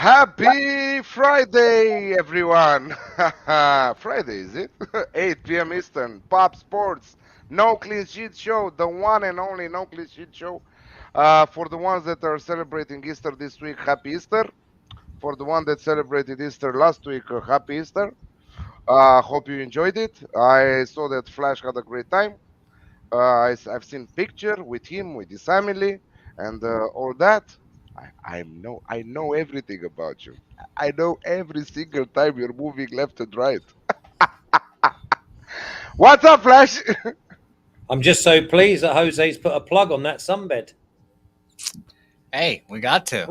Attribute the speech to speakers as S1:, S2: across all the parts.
S1: Happy Friday, everyone! Friday, is it? 8 p.m. Eastern, Pop Sports, No Clean Sheet Show, the one and only No Clean Sheet Show. For the ones that are celebrating Easter this week, Happy Easter. For the one that celebrated Easter last week, Happy Easter. Hope you enjoyed it. I saw that Flash had a great time. I've seen picture with him, with his family, and all that. I know everything about you. I know every single time you're moving left and right. What's up, Flash?
S2: I'm just so pleased that Jose's put a plug on that sunbed.
S3: Hey, we got to.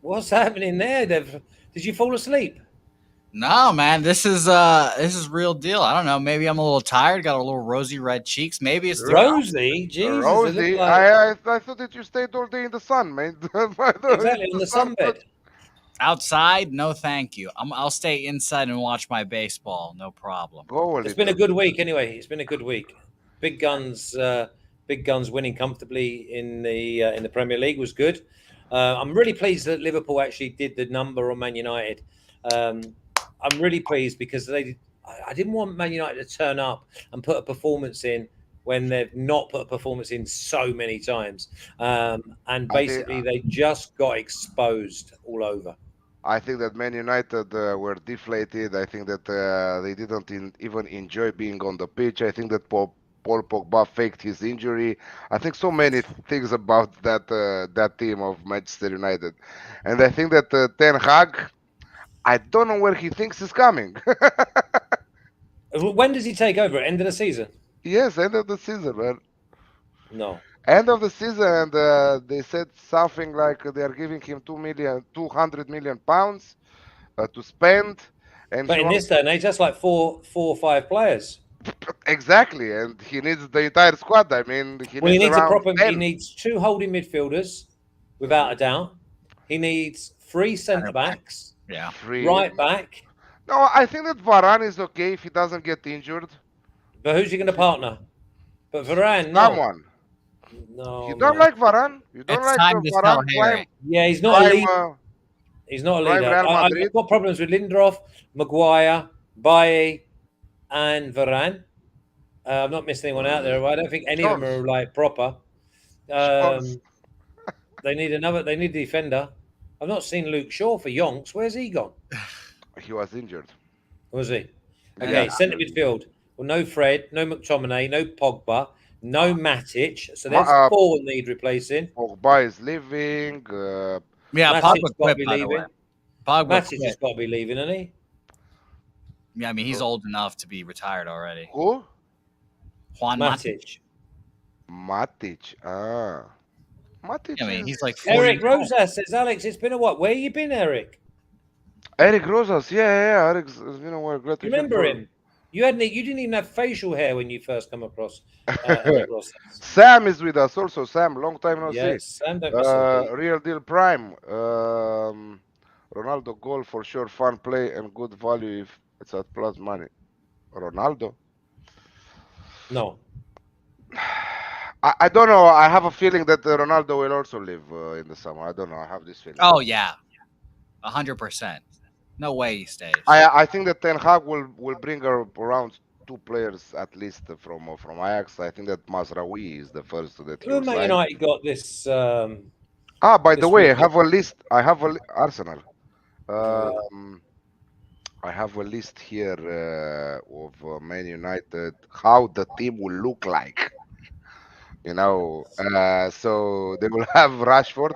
S2: What's happening there? Did you fall asleep?
S3: No, man, this is real deal. I don't know. Maybe I'm a little tired. Got a little rosy red cheeks. Maybe it's the
S2: Rosie, Jesus, it looked
S1: Rosie,
S2: like
S1: I thought that you stayed all day in the sun, man.
S2: exactly on the sunbed.
S3: outside. No, thank you. I'll stay inside and watch my baseball. No problem.
S1: Go a
S2: It's been a
S1: little.
S2: good week anyway. It's been a good week. Big Guns, Big Guns winning comfortably in the Premier League was good. I'm really pleased that Liverpool actually did the number on Man United. I'm really pleased because I didn't want Man United to turn up and put a performance in when they've not put a performance in so many times. And basically they just got exposed all over.
S1: I think that Man United were deflated. I think that they didn't even enjoy being on the pitch. I think that Paul Pogba faked his injury. I think so many things about that team of Manchester United, and I think that Ten Hag, I don't know where he thinks he's coming.
S2: When does he take over? End of the season?
S1: Yes, end of the season, man.
S2: No.
S1: End of the season, and they said something like they are giving him 200 million pounds to spend, and
S2: But
S1: he
S2: in
S1: wants
S2: this day and age, that's like four or five players.
S1: exactly, and he needs the entire squad. I mean, he
S2: Well, he
S1: needs
S2: needs a
S1: around
S2: proper. He
S1: 10.
S2: needs two holding midfielders, without a doubt. He needs three centre backs,
S3: Yeah.
S1: Free.
S2: right back.
S1: No, I think that Varane is okay if he doesn't get injured.
S2: But who's he going to partner? But Varane, no,
S1: Someone. You
S2: no,
S1: don't
S2: man.
S1: like Varane? You don't
S3: It's
S1: like
S3: time to sell
S1: Varane
S3: Harry.
S2: Yeah, he's not a
S1: prime,
S2: leader. He's not a
S1: prime
S2: leader.
S1: Real Madrid?
S2: I've got problems with Lindelof, Maguire, Bailly, and Varane. I've not missed anyone out there. I don't think any of them
S1: Stones.
S2: are like proper.
S1: Stones.
S2: They need another. They need a defender. I've not seen Luke Shaw for Yonks. Where's he gone?
S1: He was injured.
S2: Was he?
S1: Yeah.
S2: Okay, centre midfield. Well, no Fred, no McTominay, no Pogba, no Matic. So there's four need replacing.
S1: Pogba is leaving.
S3: Yeah,
S2: Matic
S3: Pogba
S2: got to
S3: quit,
S2: be
S3: by the way.
S2: leaving.
S3: Pogba
S2: Matic
S3: quit.
S2: has got to be leaving, isn't he?
S3: Yeah, I mean, he's old enough to be retired already.
S1: Who?
S3: Juan Matic.
S2: Matic.
S1: Matic. Matic
S3: I mean,
S1: is
S3: he's like 40
S2: Eric
S3: years old.
S2: Rosas says, Alex, it's been a what? Where you been, Eric?
S1: Eric Rosas. Yeah. Eric, we're glad to
S2: You
S1: hear
S2: remember
S1: from
S2: him? You didn't even have facial hair when you first come across Eric Rosas.
S1: Sam is with us also. Sam, long time no see.
S2: Yes, Sam don't miss a beat.
S1: Real deal prime. Ronaldo goal for sure. Fun play and good value if it's at plus money. Ronaldo.
S2: No.
S1: I don't know. I have a feeling that Ronaldo will also live in the summer. I don't know. I have this feeling.
S3: Oh yeah, 100%. No way he stays.
S1: I think that Ten Hag will bring around two players at least from Ajax. I think that Mazraoui is the first that he
S2: Who
S1: will
S2: Man
S1: sign.
S2: United got this?
S1: By the
S2: this
S1: way, I
S2: weekend?
S1: have a list. I have Arsenal. I have a list here of Man United, how the team will look like. So they will have Rashford.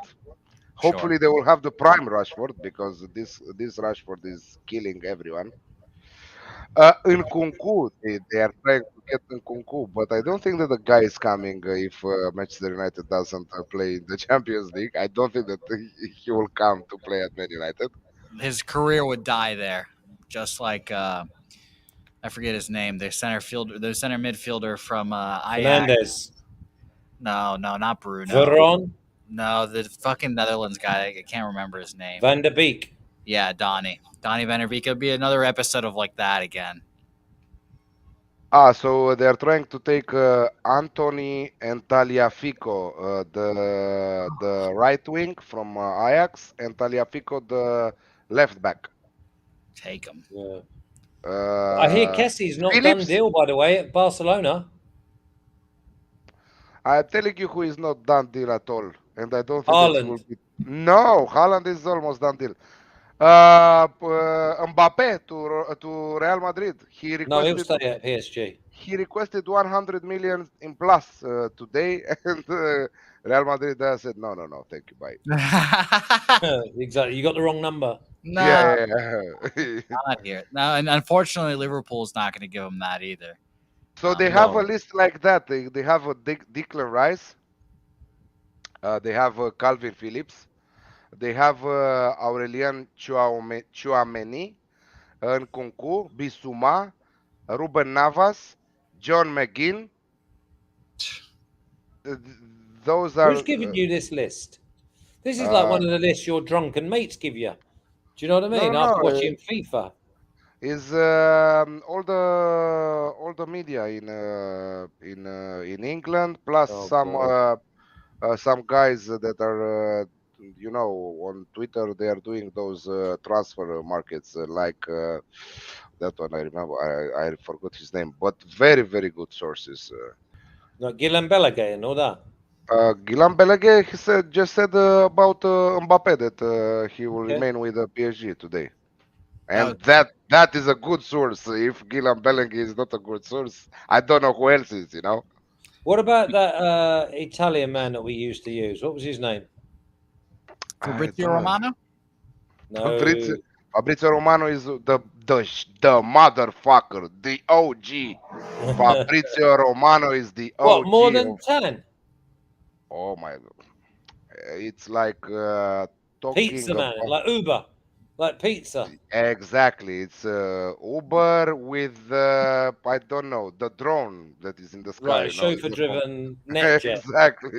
S1: Hopefully, they will have the prime Rashford because this Rashford is killing everyone. Nkunku, they are trying to get Nkunku, but I don't think that the guy is coming if Manchester United doesn't play in the Champions League. I don't think that he will come to play at Man United.
S3: His career would die there, just like I forget his name. The center midfielder from Ajax.
S2: Fernandez.
S3: No, not Bruno.
S2: Veron.
S3: No, the fucking Netherlands guy. I can't remember his name.
S2: Van der Beek.
S3: Yeah, Donny Van der Beek. It'll be another episode of like that again.
S1: So they're trying to take Anthony and Taliafico, the right wing from Ajax, and Taliafico, left back.
S3: Take him.
S2: Yeah. I hear Kessie's not done
S1: Phillips.
S2: deal, by the way, at Barcelona.
S1: I'm telling you who is not done deal at all, and I don't think that he will
S2: Haaland.
S1: be. No, Haaland is almost done deal. Mbappe to Real Madrid.
S2: No, he'll stay at PSG.
S1: He requested 100 million in plus today, and Real Madrid said no, no, no, thank you, bye.
S2: Exactly. You got the wrong number.
S3: No,
S1: Yeah.
S3: not here. No, and unfortunately, Liverpool's not going to give him that either.
S1: So they have a
S2: No.
S1: list like that. They have a Declan Rice. They have Calvin Phillips. They have Aurelian Chouameni, Nkunku, Bissouma, Ruben Navas, John McGinn. Uh, Those are
S2: Who's giving you this list? This is like
S1: uh,
S2: one of the lists your drunken mates give you. Do you know what I
S1: no,
S2: mean?
S1: no,
S2: After
S1: no.
S2: watching FIFA.
S1: Is all the media in England plus
S2: Oh God.
S1: some guys that are on Twitter. They are doing those transfer markets that one. I remember. I forgot his name, but very very good sources.
S2: No, Guillem Balaguer and all that.
S1: Guillaume Balaguer he just said about Mbappe that he will
S2: Okay.
S1: remain with PSG today.
S3: That was
S1: And that is a good source. If Guillaume Bellingi is not a good source, I don't know who else is.
S2: What about that Italian man that we used to use? What was his name?
S1: I
S3: Fabrizio
S1: don't know.
S3: Romano.
S1: Fabrizio,
S2: No.
S1: Fabrizio Romano is the motherfucker, the OG. Fabrizio Romano is the
S2: What, more
S1: OG
S2: than
S1: of.
S2: 10?
S1: Oh my God. It's like talking
S2: Pizza man,
S1: about.
S2: like Uber, like pizza.
S1: Exactly. It's Uber with I don't know, the drone that is in the sky.
S2: Right, a
S1: It's the phone.
S2: chauffeur-driven net jet.
S1: Exactly,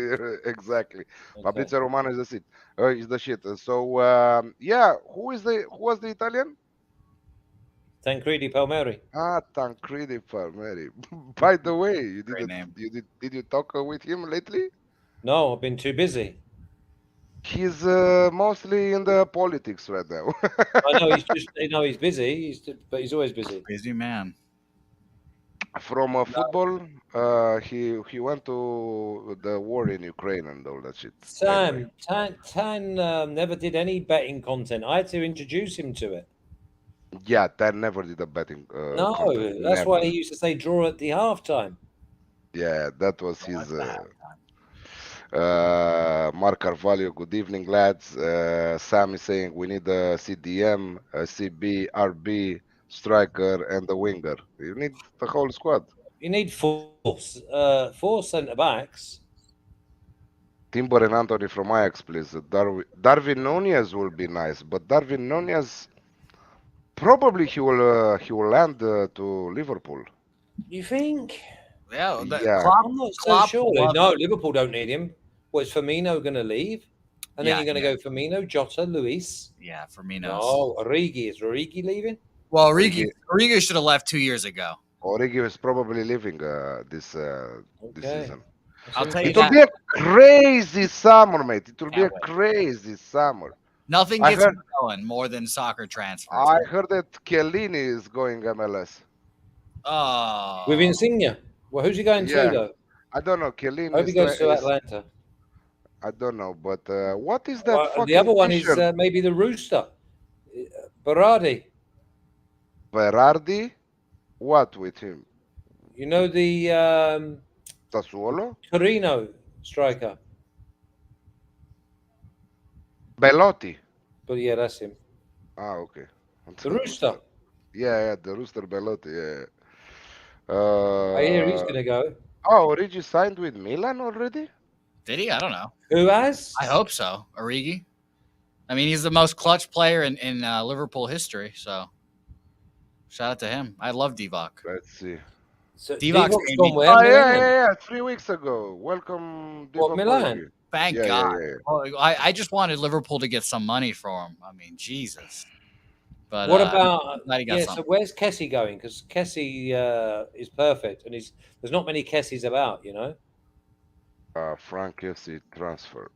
S1: exactly.
S2: Okay.
S1: Fabrizio Romano is the shit. Is the shit. So yeah, who was the Italian?
S2: Tancredi Palmieri.
S1: Ah, Tancredi Palmieri. By the way,
S3: Great name.
S1: did you talk with him lately?
S2: No, I've been too busy.
S1: He's mostly in the politics right now.
S2: I know he's just, he's busy. But he's always busy.
S3: Busy man.
S1: From
S2: No.
S1: football, he went to the war in Ukraine and all that shit. Anyway,
S2: Tan never did any betting content. I had to introduce him to it.
S1: yeah, that never did a betting
S2: No,
S1: content.
S2: that's why
S1: Never.
S2: he used to say draw at the halftime.
S1: Yeah, that was his.
S3: What's the halftime?
S1: Mark Carvalho, good evening, lads. Sam is saying we need a CDM, a CB, RB, striker, and a winger. You need the whole squad.
S2: You need four centre backs.
S1: Timber and Anthony from Ajax, please. Darwin Nunez will be nice, but Darwin Nunez probably he will land to Liverpool.
S2: You think?
S3: Yeah,
S1: Yeah,
S2: I'm not so
S3: Klopp
S2: sure.
S3: loved
S2: No,
S3: it.
S2: Liverpool don't need him. Well, is Firmino going to leave? And then
S3: Yeah,
S2: you're going to
S3: yeah.
S2: go Firmino, Jota, Luis.
S3: Yeah, Firmino's.
S2: No, Origi. Is Origi leaving?
S3: Well,
S1: Origi,
S3: Origi should have left 2 years ago.
S1: Origi is probably leaving this
S2: Okay.
S1: season.
S2: That's
S3: I'll tell you
S1: It will
S3: that.
S1: be a crazy summer, mate. It will be a
S3: Can't wait.
S1: crazy summer.
S3: Nothing
S1: I
S3: gets
S1: heard
S3: me going more than soccer transfers.
S1: I heard that Chiellini is going MLS.
S3: Oh,
S2: With Insigne. Well, who's he going to,
S1: Yeah,
S2: though?
S1: I don't know.
S2: I
S1: Chiellini
S2: hope he goes to Atlanta.
S1: I don't know, but what is that
S2: Well, the
S1: fucking
S2: other one is
S1: T-shirt?
S2: maybe the Rooster. Berardi.
S1: Berardi? What with him?
S2: You know the
S1: Sassuolo?
S2: Torino striker.
S1: Belotti.
S2: But yeah, that's him.
S1: Ah, okay.
S2: The Rooster.
S1: Yeah, the Rooster Belotti. Yeah.
S2: I hear he's
S1: Uh,
S2: going to go.
S1: Origi signed with Milan already?
S3: did he? I don't know.
S2: Who has?
S3: I hope so. Origi. I mean, he's the most clutch player in Liverpool history. So, shout out to him. I love Divock.
S1: Let's see.
S2: So
S3: Divoc's
S2: Divoc's
S3: made
S2: gone
S3: me-
S2: where?
S1: Oh,
S2: Milan?
S1: yeah. 3 weeks ago. Welcome,
S2: What,
S1: Divock
S2: Milan?
S1: Origi.
S3: Thank
S1: Yeah,
S3: God.
S1: yeah.
S3: Well, I just wanted Liverpool to get some money for him. I mean, Jesus. But
S2: What
S3: I'm
S2: about
S3: glad he got
S2: so
S3: something.
S2: where's Kessie going? Because Kessie is perfect, and there's not many Kessies about, you know.
S1: Frank FC transfer.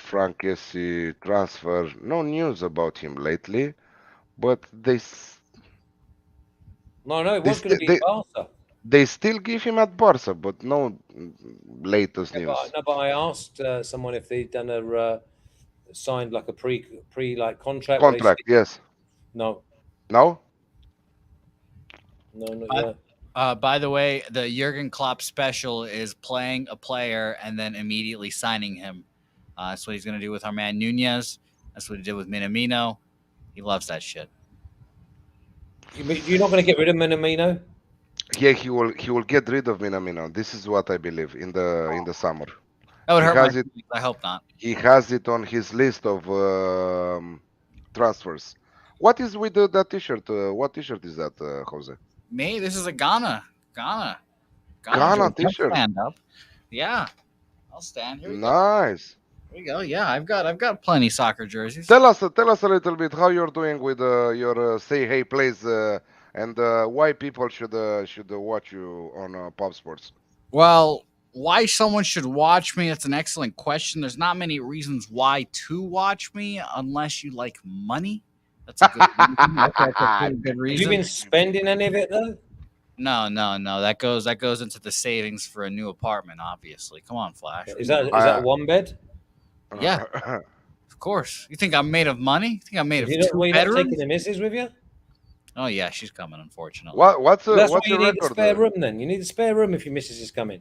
S1: Frank Kessie transfer. No news about him lately, but
S2: No, it
S1: they
S2: was going
S1: still
S2: to be Barca.
S1: they still give him at Barca, but no latest
S2: Yeah,
S1: news.
S2: but I asked someone if they'd done a signed like a pre like contract. But they said
S1: Contract, yes.
S2: no,
S1: No?
S2: no, not
S3: By,
S2: yet.
S3: by the way, the Jurgen Klopp special is playing a player and then immediately signing him. That's what he's going to do with our man Nunez. That's what he did with Minamino. He loves that shit.
S2: You're not going to get rid of Minamino.
S1: Yeah, he will get rid of Minamino. This is what I believe in the summer.
S3: That would
S1: He
S3: hurt my
S1: has it
S3: feelings. I hope not.
S1: he has it on his list of transfers. What is with that t-shirt? What t-shirt is that, Jose?
S3: Me, this is a Ghana.
S1: Ghana
S3: Jersey. I'll
S1: t-shirt.
S3: stand up. Yeah, I'll stand. Here we go.
S1: Nice.
S3: Here we go. Yeah, I've got plenty soccer jerseys.
S1: Tell us a little bit how you're doing with your say hey plays and why people should watch you on Pop Sports.
S3: Well, why someone should watch me? That's an excellent question. There's not many reasons why to watch me unless you like money. That's a good reason. That's a pretty good
S2: Have you
S3: reason.
S2: been spending any of it though?
S3: No. That goes into the savings for a new apartment. Obviously, come on, Flash.
S2: Is that one bed?
S3: Yeah. Of course. You think I'm made of money? You think I'm made of
S2: You're not,
S3: two
S2: well, you're not
S3: bedrooms?
S2: taking the missus with you?
S3: Oh yeah, she's coming. Unfortunately.
S1: What's
S2: That's why
S1: what's
S2: you
S1: your
S2: need a
S1: record?
S2: spare room then. You need a spare room if your missus is coming.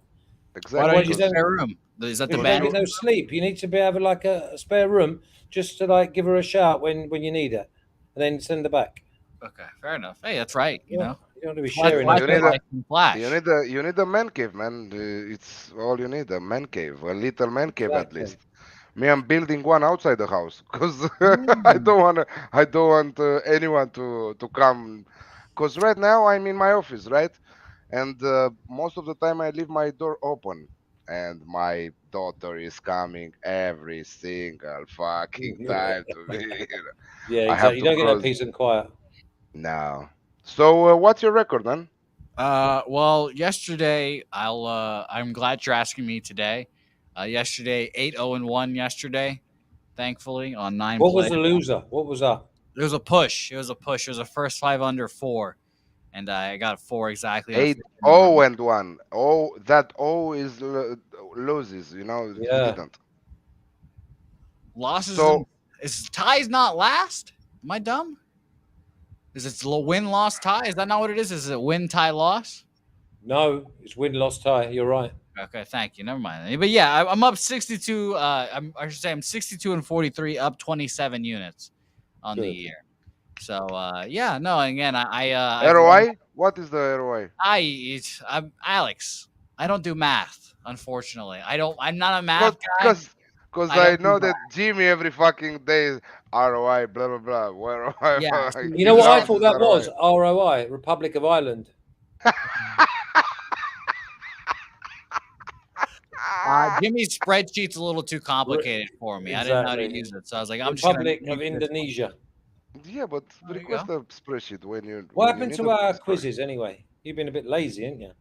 S3: Why
S1: Exactly.
S3: don't you
S2: Because-
S3: spare room? Is that the
S2: Because
S3: bed?
S2: there's no sleep. You need to be having like a spare room just to like give her a shout when you need her, and then send her back.
S3: Okay, fair enough. Hey, that's right. You know,
S2: You don't want to be
S3: Why-
S2: sharing.
S3: why
S2: a
S1: You
S3: can't
S1: need
S2: bed.
S1: a-
S3: I can Flash.
S1: you need a man cave, man. It's all you need, a man cave, a little man cave at
S2: Exactly.
S1: least. Me, I'm building one outside the house because
S3: Mm.
S1: I don't want anyone to come. Because right now I'm in my office, right? And most of the time I leave my door open, and my daughter is coming every single fucking time to me.
S2: Yeah,
S1: I have
S2: exactly. You
S1: to
S2: don't get that
S1: close.
S2: peace and quiet.
S1: No. So what's your record, man?
S3: Well, yesterday I'm glad you're asking me today. Yesterday 8-0-1 yesterday, thankfully on 9
S2: What was
S3: plays.
S2: the loser? What was that?
S3: It was a push. It was a first 5 under 4 and I got 4 exactly. on
S1: 8
S3: 15
S1: 0
S3: number.
S1: and 1. Oh, that O is loses, he
S2: Yeah.
S1: didn't.
S3: Losses
S1: So
S3: is ties not last? Am I dumb? Is it win loss tie? Is that not what it is? Is it win tie loss?
S2: No, it's win loss tie. You're right.
S3: Okay, thank you. Never mind. But yeah, I'm up 62. I should say I'm 62 and 43, up 27 units on the
S2: Good.
S3: year. So yeah, no. Again, I've
S1: ROI? What is the ROI?
S3: I'm Alex. I don't do math, unfortunately. I'm not a math guy.
S1: Because
S3: I
S1: I
S3: don't do
S1: know that Jimmy every fucking day ROI, blah blah blah. Where
S3: Yeah,
S2: You know what I thought that was? ROI, Republic of Ireland.
S3: Jimmy's spreadsheet's a little too complicated for me. I didn't know how to
S2: Exactly.
S3: use it, so I was like, I'm just gonna
S2: Republic of
S3: use this.
S2: Indonesia.
S1: Yeah, but
S3: There you
S1: request a spreadsheet when you.
S2: What
S1: when you
S2: happened
S1: need
S2: to
S1: a
S2: our
S1: spreadsheet.
S2: quizzes anyway? You've been a bit lazy, haven't you?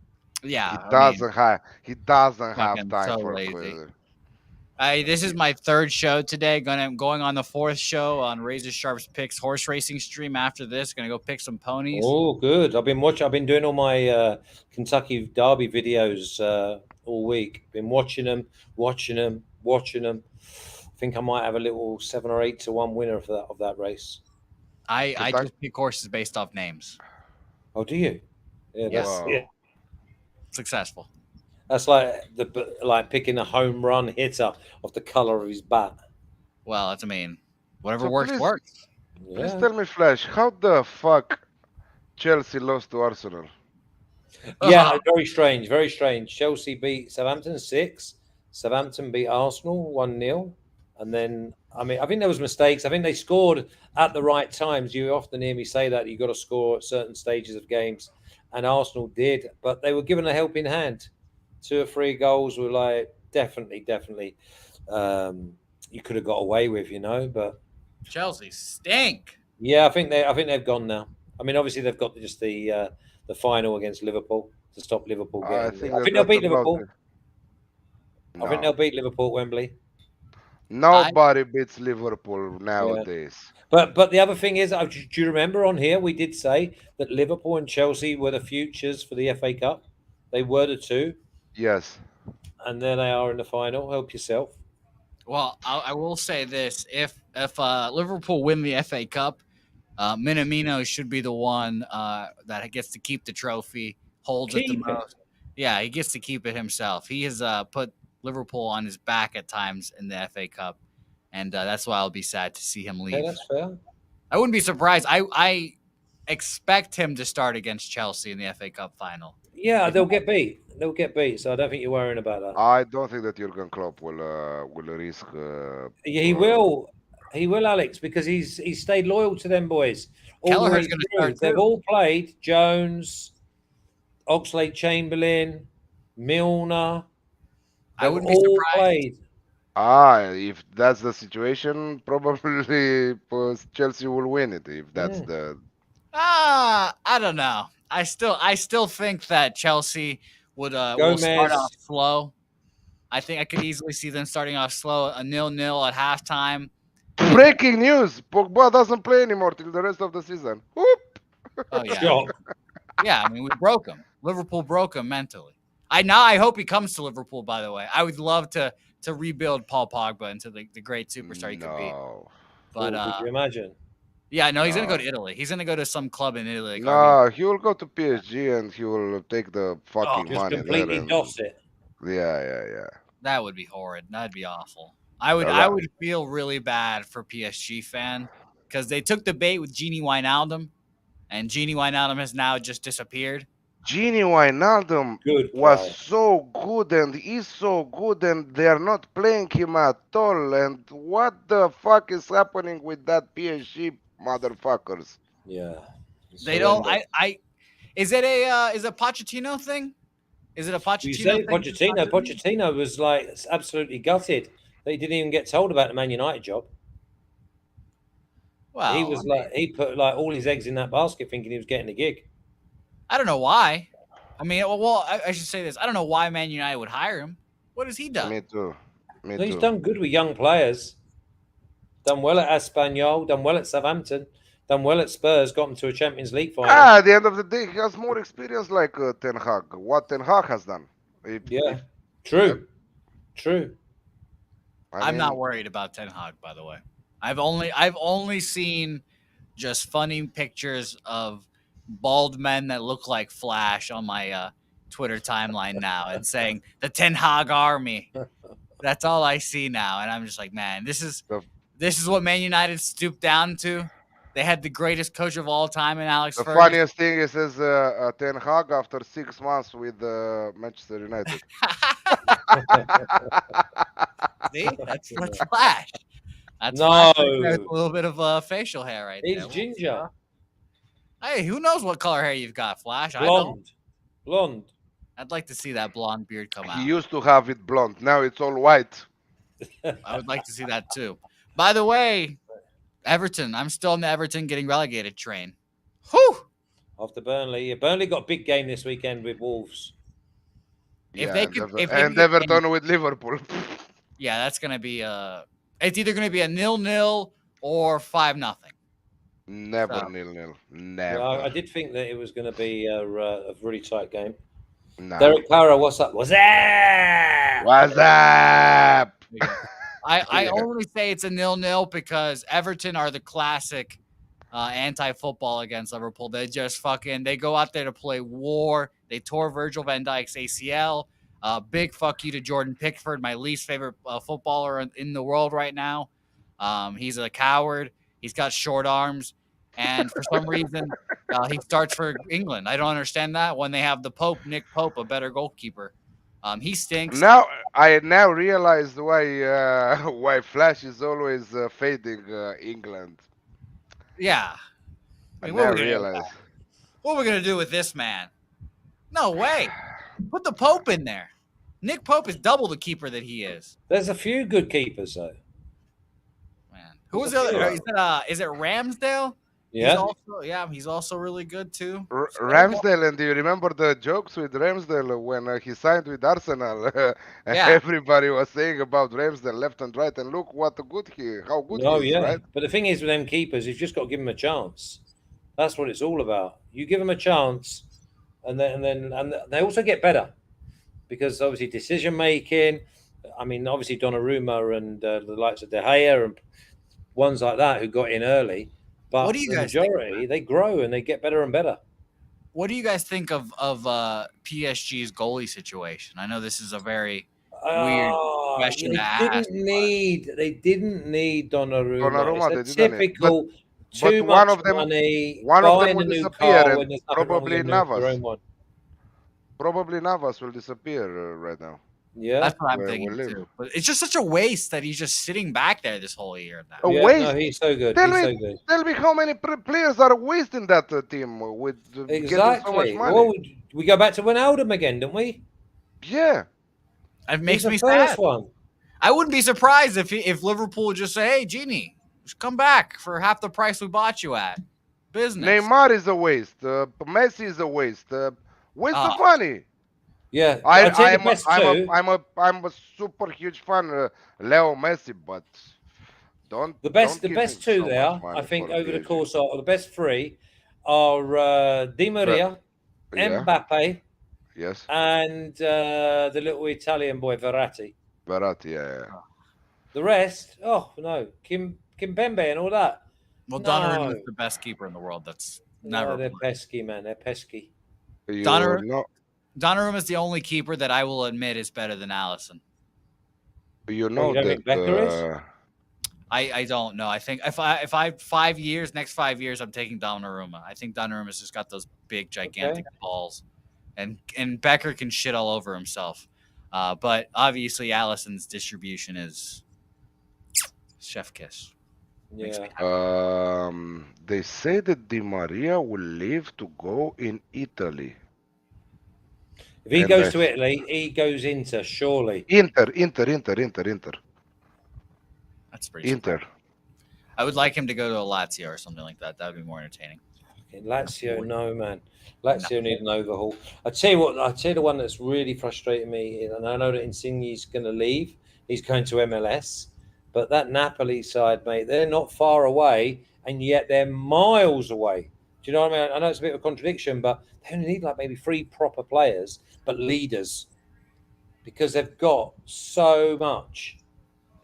S3: Yeah,
S1: He
S3: I mean,
S1: doesn't have. He doesn't
S3: fucking
S1: have time
S3: so
S1: for
S3: lazy.
S1: quiz.
S3: This is my third show today. Going on the fourth show on Razor Sharp's Picks horse racing stream. After this, gonna go pick some ponies.
S2: Oh, good. I've been doing all my Kentucky Derby videos all week. Been watching them. I think I might have a little 7 or 8 to 1 winner of that race.
S3: I
S1: Kentucky-
S3: just pick horses based off names.
S2: Oh, do you? Yeah,
S3: Yes.
S2: that's
S1: Wow.
S3: Successful.
S2: that's like picking a home run hitter off the color of his bat.
S3: Well, that's whatever
S1: So
S3: works
S1: please-
S3: works.
S1: Please
S2: Yeah.
S1: tell me, Flash, how the fuck Chelsea lost to Arsenal?
S2: Yeah, very strange. Very strange. Chelsea beat Southampton 6. Southampton beat Arsenal 1-0. And then, I think there was mistakes. I think they scored at the right times. You often hear me say that you've got to score at certain stages of games. And Arsenal did. But they were given a helping hand. 2 or 3 goals were like, definitely, you could have got away with, But
S3: Chelsea stink.
S2: yeah, I think they've gone now. Obviously they've got just the final against Liverpool to stop Liverpool
S1: I
S2: getting.
S1: think
S2: I
S1: that
S2: think they'll beat
S1: that's about
S2: Liverpool.
S1: it.
S2: I think
S1: No.
S2: they'll beat Liverpool at Wembley.
S3: I
S1: Nobody beats Liverpool
S2: Yeah.
S1: nowadays.
S2: But the other thing is, do you remember on here we did say that Liverpool and Chelsea were the futures for the FA Cup? They were the two,
S1: Yes.
S2: and there they are in the final. Help yourself.
S3: well, I will say this: if Liverpool win the FA Cup, Minamino should be the one that gets to keep the trophy, holds it the
S2: Keep it.
S3: most. Yeah, he gets to keep it himself. He has put Liverpool on his back at times in the FA Cup, and that's why I'll be sad to see him
S2: Okay,
S3: leave.
S2: that's fair.
S3: I wouldn't be surprised. I expect him to start against Chelsea in the FA Cup final.
S2: Yeah,
S3: If
S2: they'll get beat. They'll get beat. So I don't think you're worrying about that.
S1: I don't think that Jurgen Klopp will risk.
S2: Yeah, he will. He will, Alex, because he's stayed loyal to them boys all the
S3: Kelleher's
S2: way
S3: going to
S2: through.
S3: start
S2: They've
S3: too.
S2: all played Jones, Oxlade Chamberlain, Milner.
S3: I
S2: They've
S3: wouldn't be
S2: all
S3: surprised.
S2: played.
S1: If that's the situation, probably Chelsea will win it. If that's
S2: Mm.
S1: the
S3: I don't know. I still think that Chelsea will start off
S2: Gomez.
S3: slow. I think I could easily see them starting off slow, a 0-0 at halftime.
S1: breaking news: Pogba doesn't play anymore till the rest of the season. Whoop!
S3: Oh yeah,
S2: Shock.
S3: yeah. I mean, we broke him. Liverpool broke him mentally. I hope he comes to Liverpool. By the way, I would love to rebuild Paul Pogba into the great superstar he could be.
S1: No,
S3: But
S2: Oh, could you imagine?
S3: yeah, no, he's gonna go
S1: no,
S3: to Italy. He's gonna go to some club in Italy, like RB.
S1: no. He will go to PSG and he will take the
S3: Oh,
S1: fucking
S2: Just
S1: money there.
S2: completely
S1: And
S2: doss it.
S1: yeah.
S3: that would be horrid. That'd be awful. I would
S1: All
S3: I
S1: right.
S3: would feel really bad for PSG fan because they took the bait with Genie Wijnaldum, and Genie Wijnaldum has now just disappeared.
S1: Gini Wijnaldum
S2: Good
S1: was
S2: player.
S1: so good and is so good, and they are not playing him at all. And what the fuck is happening with that PSG motherfuckers?
S2: Yeah. It's
S3: They don't.
S2: horrendous.
S3: I is it a Pochettino thing? Is it a
S2: You
S3: Pochettino
S2: say
S3: thing?
S2: Pochettino. Pochettino was like absolutely gutted. They didn't even get told about the Man United job. He
S3: Well,
S2: was like he put like all his eggs in that basket, thinking he was getting the gig.
S3: I don't know why. I mean, I should say this. I don't know why Man United would hire him. What has he done?
S1: Me too. Me
S2: No, he's
S1: too.
S2: done good with young players. Done well at Espanyol. Done well at Southampton. Done well at Spurs. Got them to a Champions League final.
S1: At the end of the day, he has more experience like Ten Hag. What Ten Hag has done.
S2: Yeah,
S1: Yep,
S2: true, true.
S1: I
S3: I'm not
S1: mean,
S3: worried about Ten Hag, by the way. I've only seen just funny pictures of bald men that look like Flash on my Twitter timeline now, and saying the Ten Hag army. That's all I see now, and I'm just like, man, this is
S1: the,
S3: what Man United stooped down to. They had the greatest coach of all time in Alex
S1: the
S3: Ferguson.
S1: funniest thing is Ten Hag after 6 months with Manchester United.
S3: See, that's Flash. That's
S2: No,
S3: Flash right there with a little bit of facial hair right
S2: he's
S3: there.
S2: ginger,
S3: Hey, who knows what color hair you've got, Flash? I don't.
S2: blonde, blonde.
S3: I'd like to see that blonde beard come
S1: He
S3: out.
S1: used to have it blonde. Now it's all white.
S3: I would like to see that too. By the way, Everton. I'm still on the Everton getting relegated train. Whew.
S2: After Burnley, yeah, Burnley got a big game this weekend with Wolves.
S3: If
S1: Yeah,
S3: they
S1: and,
S3: could,
S1: Ever-
S3: if they
S1: and
S3: could,
S1: Everton with Liverpool.
S3: yeah, that's gonna be it's either gonna be a 0-0 or 5-0.
S1: Never
S3: So-
S1: 0-0.
S2: Yeah,
S1: Never.
S2: I did think that it was going to be a really tight game.
S1: Nah.
S2: Derek Para, what's up? What's that?
S1: What's up?
S3: I
S1: Yeah.
S3: only say it's a 0-0 because Everton are the classic anti-football against Liverpool. They just they go out there to play war. They tore Virgil van Dijk's ACL. Big fuck you to Jordan Pickford, my least favorite footballer in the world right now. He's a coward. He's got short arms. And for some reason, he starts for England. I don't understand that when they have the Pope, Nick Pope, a better goalkeeper. He stinks.
S1: Now I now realized why Flash is always fading England.
S3: Yeah.
S1: I
S3: I mean,
S1: now realize.
S3: what are we gonna do with this man? No way. Put the Pope in there. Nick Pope is double the keeper that he is.
S2: There's a few good keepers though.
S3: Man, who was
S2: There's
S3: the
S2: a
S3: other?
S2: few.
S3: Is it Ramsdale?
S2: Yeah.
S3: He's also really good too.
S1: Ramsdale, and do you remember the jokes with Ramsdale when he signed with Arsenal? And
S3: Yeah.
S1: everybody was saying about Ramsdale left and right, and look how good he
S2: Oh
S1: is,
S2: yeah.
S1: right?
S2: But the thing is with them keepers, you've just got to give them a chance. That's what it's all about. You give them a chance, and they also get better because obviously decision making. I mean, obviously Donnarumma and the likes of De Gea and ones like that who got in early,
S3: What do
S2: but
S3: you
S2: the
S3: guys think?
S2: majority they grow and they get better and better.
S3: What do you guys think of PSG's goalie situation? I know this is a very weird question to ask.
S2: They didn't need Donnarumma. It's
S1: Donnarumma,
S2: a
S1: they didn't it,
S2: typical
S1: but
S2: too much money
S1: one of them
S2: buying
S1: will
S2: a new
S1: disappear,
S2: car
S1: and
S2: when there's nothing wrong with getting your own one.
S1: Probably Navas will disappear right now.
S2: Yeah,
S3: That's what I'm
S1: Will
S3: thinking
S1: leave.
S3: too. But it's just such a waste that he's just sitting back there this whole year
S1: A
S3: now.
S2: yeah. No,
S1: waste.
S2: he's so good.
S1: Tell
S2: He's
S1: me,
S2: so good.
S1: tell me how many players are wasting that team with getting so much
S2: Exactly.
S1: money.
S2: Well, we go back to Wijnaldum again, don't we?
S1: Yeah,
S3: It
S2: He's
S3: makes
S2: the
S3: me
S2: first
S3: sad.
S2: one.
S3: I wouldn't be surprised if Liverpool just say, "Hey, Genie, just come back for half the price we bought you at." Business.
S1: Neymar is a waste. Messi is a waste. Waste
S3: Oh,
S1: of money.
S2: Yeah, I'd say the best two.
S1: I'm a super huge fan of Leo Messi, but don't
S2: The
S1: give
S2: best
S1: him
S2: two
S1: so much
S2: there, I
S1: money
S2: think,
S1: for
S2: over the
S1: PSG.
S2: course of the best three are Di
S1: But
S2: Maria,
S1: yeah,
S2: Mbappe,
S1: yes,
S2: and the little Italian boy Verratti.
S1: Verratti, yeah,
S2: The rest, oh no, Kim Pembe and all that.
S3: well, Donnarumma is
S2: No,
S3: the best keeper in the world. That's
S2: no,
S3: never
S2: they're
S3: played.
S2: pesky, man. They're pesky.
S1: yeah. You
S3: Donnarumma,
S1: know,
S3: Donnarumma is the only keeper that I will admit is better than Allison.
S1: you
S2: Well,
S1: know
S2: you don't
S1: that.
S2: think Becker is?
S3: I don't know. I think if I 5 years, next 5 years, I'm taking Donnarumma. I think Donnaruma's just got those big, gigantic
S2: Okay.
S3: balls, and Becker can shit all over himself. But obviously, Allison's distribution is chef kiss. Makes me
S2: Yeah.
S3: happy.
S1: They say that Di Maria will leave to go in Italy,
S2: If he
S1: and
S2: goes to Italy, he goes into surely.
S1: Inter.
S3: That's pretty
S1: Inter.
S3: surprising. I would like him to go to a Lazio or something like that. That would be more entertaining.
S2: Fucking Lazio,
S3: Napoli.
S2: no man. Lazio need an overhaul. I tell you what. I tell you the one that's really frustrating me, and I know that Insigne's going to leave. He's going to MLS, but that Napoli side, mate, they're not far away, and yet they're miles away. Do you know what I mean? I know it's a bit of a contradiction, but they only need like maybe three proper players, but leaders, because they've got so much.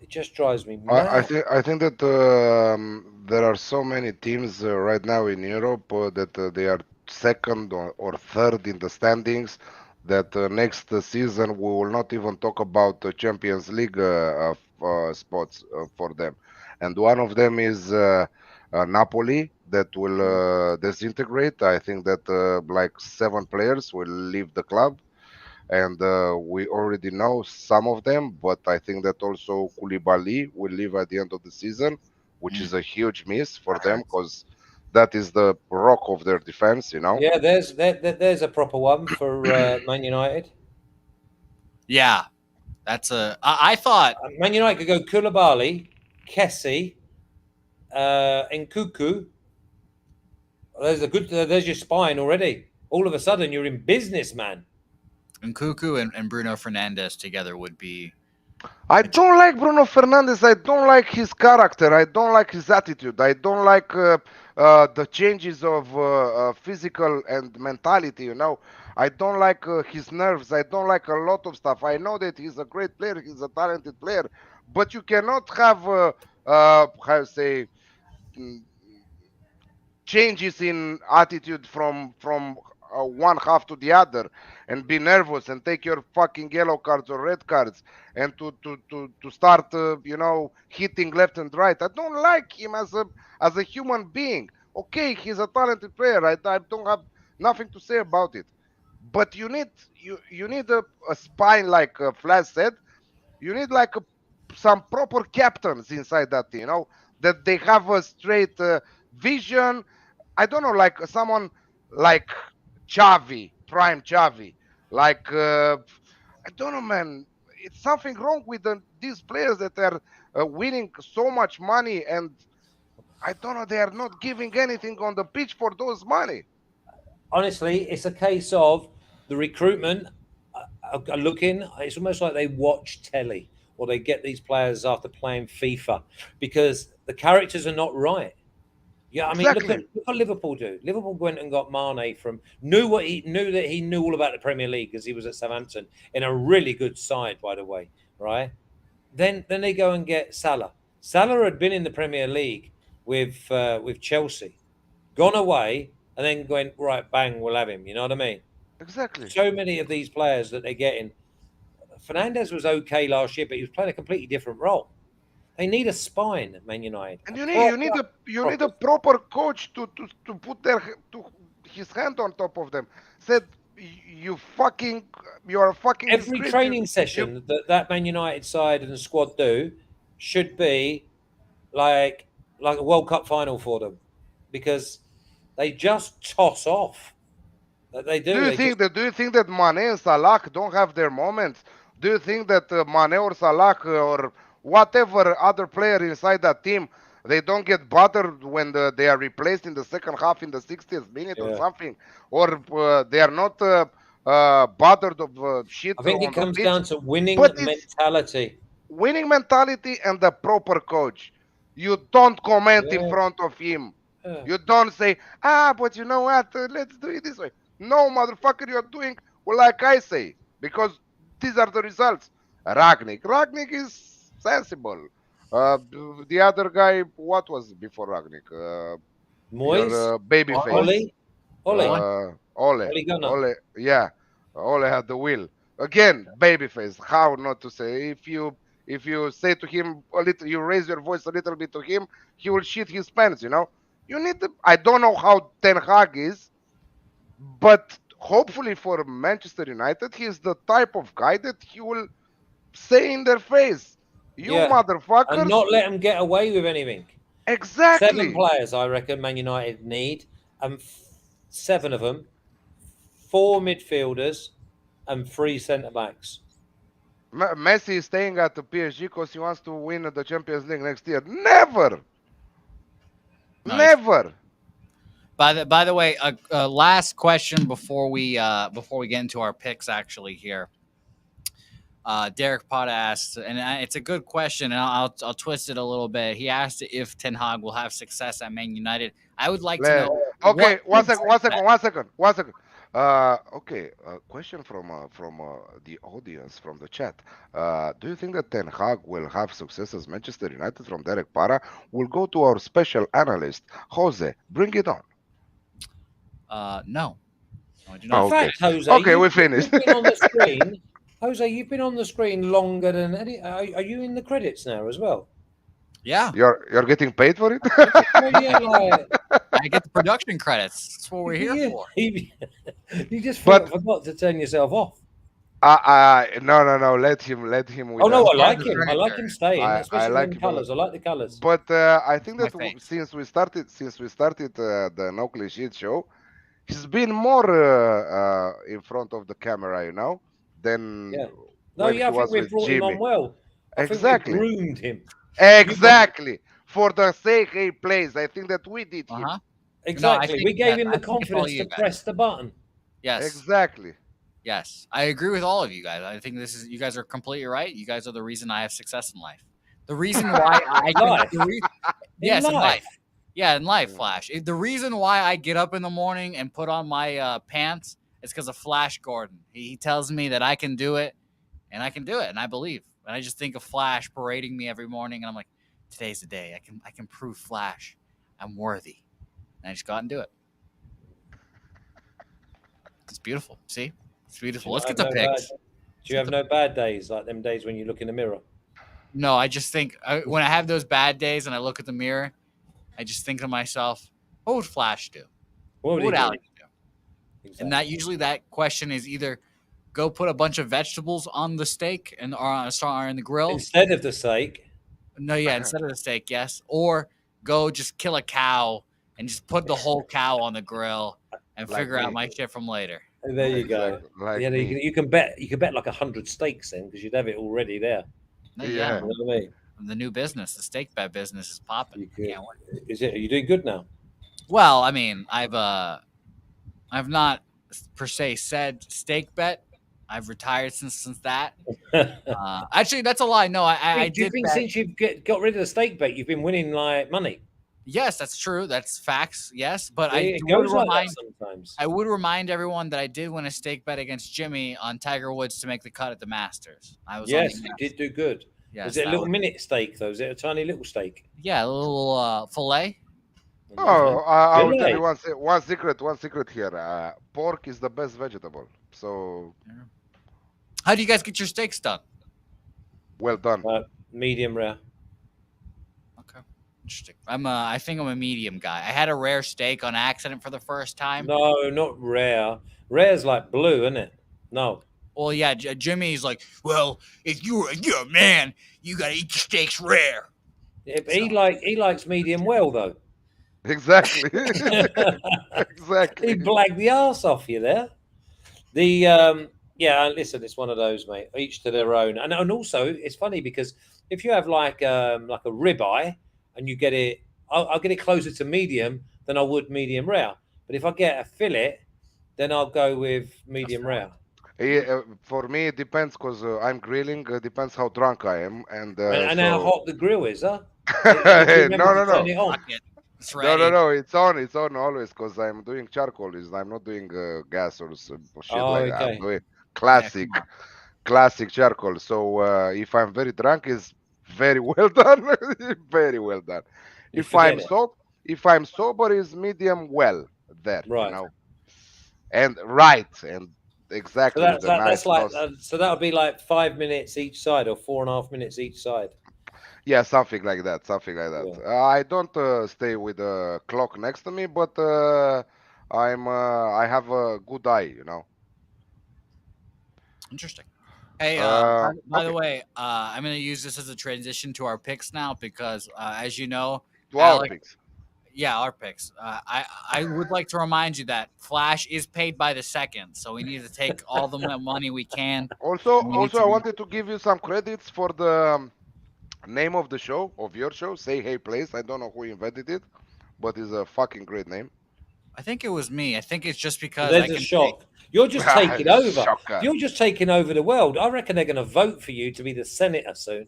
S2: It just drives me mad.
S1: I think that there are so many teams right now in Europe that they are second or third in the standings. That next season we will not even talk about the Champions League spots for them, and one of them is Napoli that will disintegrate. I think that like 7 players will leave the club, and we already know some of them, but I think that also Koulibaly will leave at the end of the season, which
S3: Mm.
S1: is a huge miss for them because that is the rock of their defense, you know.
S2: Yeah, there's a proper one for Man United.
S3: Yeah, that's a. I thought
S2: Man United could go Koulibaly, Kessie, Nkuku. There's a good. There's your spine already. All of a sudden, you're in business, man.
S3: Nkuku and Bruno Fernandes together would be.
S1: I don't like Bruno Fernandes. I don't like his character. I don't like his attitude. I don't like the changes of physical and mentality. You know, I don't like his nerves. I don't like a lot of stuff. I know that he's a great player. He's a talented player, but you cannot have how you say mm, changes in attitude from one half to the other, and be nervous and take your fucking yellow cards or red cards, and to start hitting left and right. I don't like him as a human being. Okay, he's a talented player. I don't have nothing to say about it, but you need a spine, like Flash said. You need like some proper captains inside that team, that they have a straight vision. I don't know, like someone like Xavi, prime Xavi, like I don't know, man. It's something wrong with these players that are winning so much money, and I don't know. They are not giving anything on the pitch for those money.
S2: Honestly, it's a case of the recruitment are looking. It's almost like they watch telly or they get these players after playing FIFA because the characters are not right. Yeah, I mean,
S1: Exactly.
S2: look what Liverpool do. Liverpool went and got Mane from knew that he knew all about the Premier League because he was at Southampton in a really good side, by the way, right? Then they go and get Salah. Salah had been in the Premier League with Chelsea, gone away, and then going right, bang, we'll have him. You know what I mean?
S1: Exactly.
S2: So many of these players that they're getting. Fernandez was okay last year, but he was playing a completely different role. They need a spine at Man United.
S1: And
S2: A
S1: you need
S2: proper.
S1: a proper coach to put to his hand on top of them. Said you are fucking
S2: Every
S1: disgrace.
S2: training
S1: You
S2: session that Man United side and squad do should be like a World Cup final for them because they just toss off. They do. They just
S1: do you think that Mane and Salah don't have their moments? Do you think that Mane or Salah or whatever other player inside that team they don't get bothered when they are replaced in the second half in the 60th minute or
S2: yeah.
S1: something, or they are not bothered of shit
S2: I think it
S1: on the
S2: comes
S1: pitch?
S2: down to winning
S1: But it's
S2: mentality.
S1: winning mentality and the proper coach. You don't comment in
S2: Yeah.
S1: front of him.
S2: Yeah.
S1: You don't say, but you know what? Let's do it this way. No, motherfucker, you're doing like I say because these are the results. Ragnik is sensible. The other guy, what was before Ragnik?
S2: Moyes,
S1: Your baby face.
S3: Ollie?
S2: Ollie,
S1: Ole.
S2: Ole Gunnar.
S1: Ole. Yeah. Ole had the will. Again, babyface. How not to say? If you say to him a little, you raise your voice a little bit to him, he will shit his pants. You need. I don't know how Ten Hag is, but hopefully for Manchester United, he's the type of guy that he will say in their face, "You
S2: Yeah, and
S1: motherfuckers."
S2: not let them get away with anything. 7
S1: Exactly.
S2: players, I reckon, Man United need, and 7 of them, 4 midfielders and 3 centre backs.
S1: Messi is staying at the PSG because he wants to win the Champions League next year. Never,
S3: No, he's
S1: never.
S3: By the way, last question before we get into our picks. Actually, here, Derek Potta asks, and it's a good question, and I'll twist it a little bit. He asked if Ten Hag will have success at Man United. I would like to
S1: Le-
S3: know
S1: okay,
S3: what gives him that-
S1: one second. Okay, question from the audience from the chat. Do you think that Ten Hag will have success as Manchester United from Derek Para? We'll go to our special analyst, Jose. Bring it on.
S3: No, I do
S1: Oh,
S3: not.
S2: In
S1: okay.
S2: fact, Jose,
S1: Okay, we finished.
S2: you've been on the screen. Jose, you've been on the screen longer than any. Are you in the credits now as well?
S3: Yeah,
S1: You're getting paid for it?
S2: Well, yeah, like,
S3: I get the production credits. That's what we're here
S2: yeah,
S3: for.
S2: you just
S1: But
S2: forgot to turn yourself off.
S1: no. Let him with
S2: Oh no,
S1: us.
S2: I like
S3: the
S2: him. I like him staying,
S1: I
S2: especially
S1: like
S2: in
S1: him a lot.
S2: colours. I like the colours.
S1: But I think
S3: My
S1: that
S3: face.
S1: since we started the No Clean Sheet show, he's been more in front of the camera, than
S2: Yeah. No,
S1: when
S2: yeah,
S1: he
S2: I think
S1: was
S2: we've
S1: with
S2: brought him
S1: Jimmy.
S2: on well. I think we've
S1: Exactly.
S2: groomed him.
S1: Exactly. For the sake he plays, I think that we did
S3: Uh
S1: him.
S3: huh.
S2: Exactly.
S3: think
S2: We gave
S3: that-
S2: him
S3: I
S2: the
S3: think it's all
S2: confidence
S3: you
S2: to
S3: guys.
S2: press the button.
S3: Yes.
S1: Exactly.
S3: Yes, I agree with all of you guys. I think you guys are completely right. You guys are the reason I have success in life. The reason why I can,
S2: Life.
S3: yes, in life. Yeah, in life,
S1: Mm.
S3: Flash. The reason why I get up in the morning and put on my pants is because of Flash Gordon. He tells me that I can do it, and I can do it, and I believe. And I just think of Flash parading me every morning, and I'm like, today's the day. I can prove Flash I'm worthy. And I just go out and do it. It's beautiful. See? It's beautiful. Let's get the picks.
S2: Do you have no bad days like them days when you look in the mirror?
S3: No, I just think when I have those bad days and I look at the mirror, I just think to myself, what would Flash do? What would
S2: he do?
S3: Alex do?
S2: Exactly.
S3: And that usually that question is either go put a bunch of vegetables on the steak and or in the grill.
S2: Instead of the steak.
S3: No, yeah, instead of the steak, yes. Or go just kill a cow and just put the whole cow on the grill and
S1: Like
S3: figure out
S1: me.
S3: my shit from later.
S2: There you go.
S1: Exactly. Like
S2: Yeah,
S1: me.
S2: you can bet like 100 steaks then because you'd have it already there.
S3: No,
S1: Yeah.
S2: You know what I mean?
S3: the new business, the steak bet business is popping.
S2: You
S3: I can't wait.
S2: Is it? Are you doing good now?
S3: Well, I mean, I've not per se said steak bet. I've retired since that. Actually, that's a lie. No, I
S2: Do you
S3: did
S2: think
S3: bet.
S2: since you've got rid of the steak bait, you've been winning like money?
S3: Yes, that's true. That's facts. Yes, but
S2: See, it goes like that sometimes.
S3: I would remind everyone that I did win a stake bet against Jimmy on Tiger Woods to make the cut at the Masters. I was on
S2: Yes,
S3: the
S2: you did do good.
S3: Yes,
S2: Was it a
S3: that
S2: little
S3: was-
S2: minute steak though? Is it a tiny little steak?
S3: Yeah, a little fillet.
S1: Oh, I will tell
S2: Really?
S1: you one secret here. Pork is the best vegetable. So
S3: How do you guys get your steaks done?
S1: well done.
S2: Medium rare.
S3: Okay, interesting. I think I'm a medium guy. I had a rare steak on accident for the first time.
S2: No, not rare. Rare's like blue, isn't it? No.
S3: Well, yeah, Jimmy's like, well, if you're a man, you gotta eat your steaks rare.
S2: He likes medium well though.
S1: Exactly.
S2: He
S1: Exactly.
S2: blagged the arse off you there. Yeah, listen, it's one of those, mate. Each to their own. And also it's funny because if you have like a ribeye and you get it, I'll get it closer to medium than I would medium rare. But if I get a fillet, then I'll go with medium rare.
S1: For me, it depends because I'm grilling. Depends how drunk I am, and
S2: And how hot the grill is, huh?
S1: no.
S2: Turn it on.
S3: It's
S1: No,
S3: ready.
S1: no. It's on always because I'm doing charcoal. I'm not doing gas or some shit
S2: Oh,
S1: like that. I'm
S2: okay.
S1: doing
S3: Yeah, come on.
S1: classic charcoal. So if I'm very drunk, it's very well done. Very well done.
S2: You
S1: If
S2: forget
S1: I'm
S2: it.
S1: if I'm sober, is medium well there.
S2: Right.
S1: You know, and right and
S2: So
S1: exactly with a nice
S2: that's like
S1: sauce.
S2: so that would be like 5 minutes each side or 4.5 minutes each side.
S1: Yeah, something like that. Something like that.
S2: Yeah.
S1: I don't stay with a clock next to me, but I have a good eye, you know.
S3: Interesting. Hey, by the
S1: Okay,
S3: way, I'm going to use this as a transition to our picks now because, as you know,
S1: to our
S3: Alex,
S1: picks.
S3: yeah, our picks. I would like to remind you that Flash is paid by the second, so we need to take all the money we can.
S1: Also,
S3: We need
S1: I
S3: to.
S1: wanted to give you some credits for the name of the show, of your show. Say Hey Place. I don't know who invented it, but it's a fucking great name.
S3: I think it was me. I think it's just because
S2: There's
S3: I
S2: a
S3: can.
S2: shock. You're just taking over.
S1: Shocker.
S2: You're just taking over the world. I reckon they're going to vote for you to be the senator soon.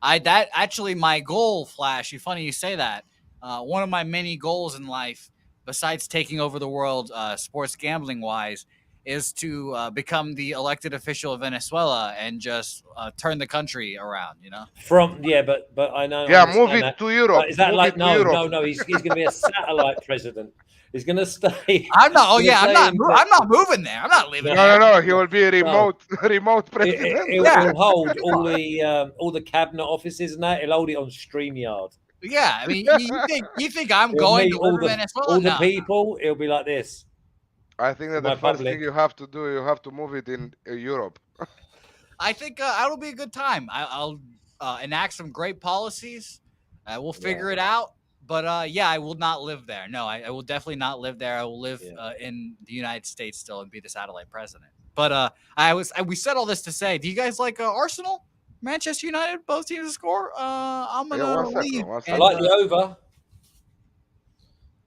S3: That actually my goal, Flash. Funny you say that. One of my many goals in life, besides taking over the world, sports gambling wise, is to become the elected official of Venezuela and just turn the country around. You know.
S2: But I know. I
S1: Yeah, move
S2: understand
S1: it
S2: that.
S1: to Europe.
S2: But is that
S1: Move
S2: like
S1: it to Europe.
S2: no? He's going to be a satellite president. He's going to stay.
S3: I'm not. Oh
S2: he's gonna
S3: yeah, I'm
S2: stay
S3: not.
S2: in-
S3: I'm not moving there. I'm not living
S1: No,
S3: there.
S1: no, no. He will be a remote
S2: It,
S1: president.
S2: will hold all the cabinet offices and that. He'll hold it on StreamYard.
S3: Yeah, I mean, you think I'm
S2: He'll
S3: going
S2: meet
S3: to live in Venezuela?
S2: all the
S3: No.
S2: people. It'll be like this.
S1: I think that
S2: My
S1: the first
S2: public.
S1: thing you have to do, you have to move it in Europe.
S3: I think it'll be a good time. I'll enact some great policies. We'll figure it out. But yeah, I will not live there. No, I will definitely not live there. I will live in the United States still and be the satellite president. But we said all this to say, do you guys like Arsenal, Manchester United, both teams to score? I'm gonna
S1: Yeah, one second,
S3: leave.
S1: one
S2: I
S1: second.
S2: like the over.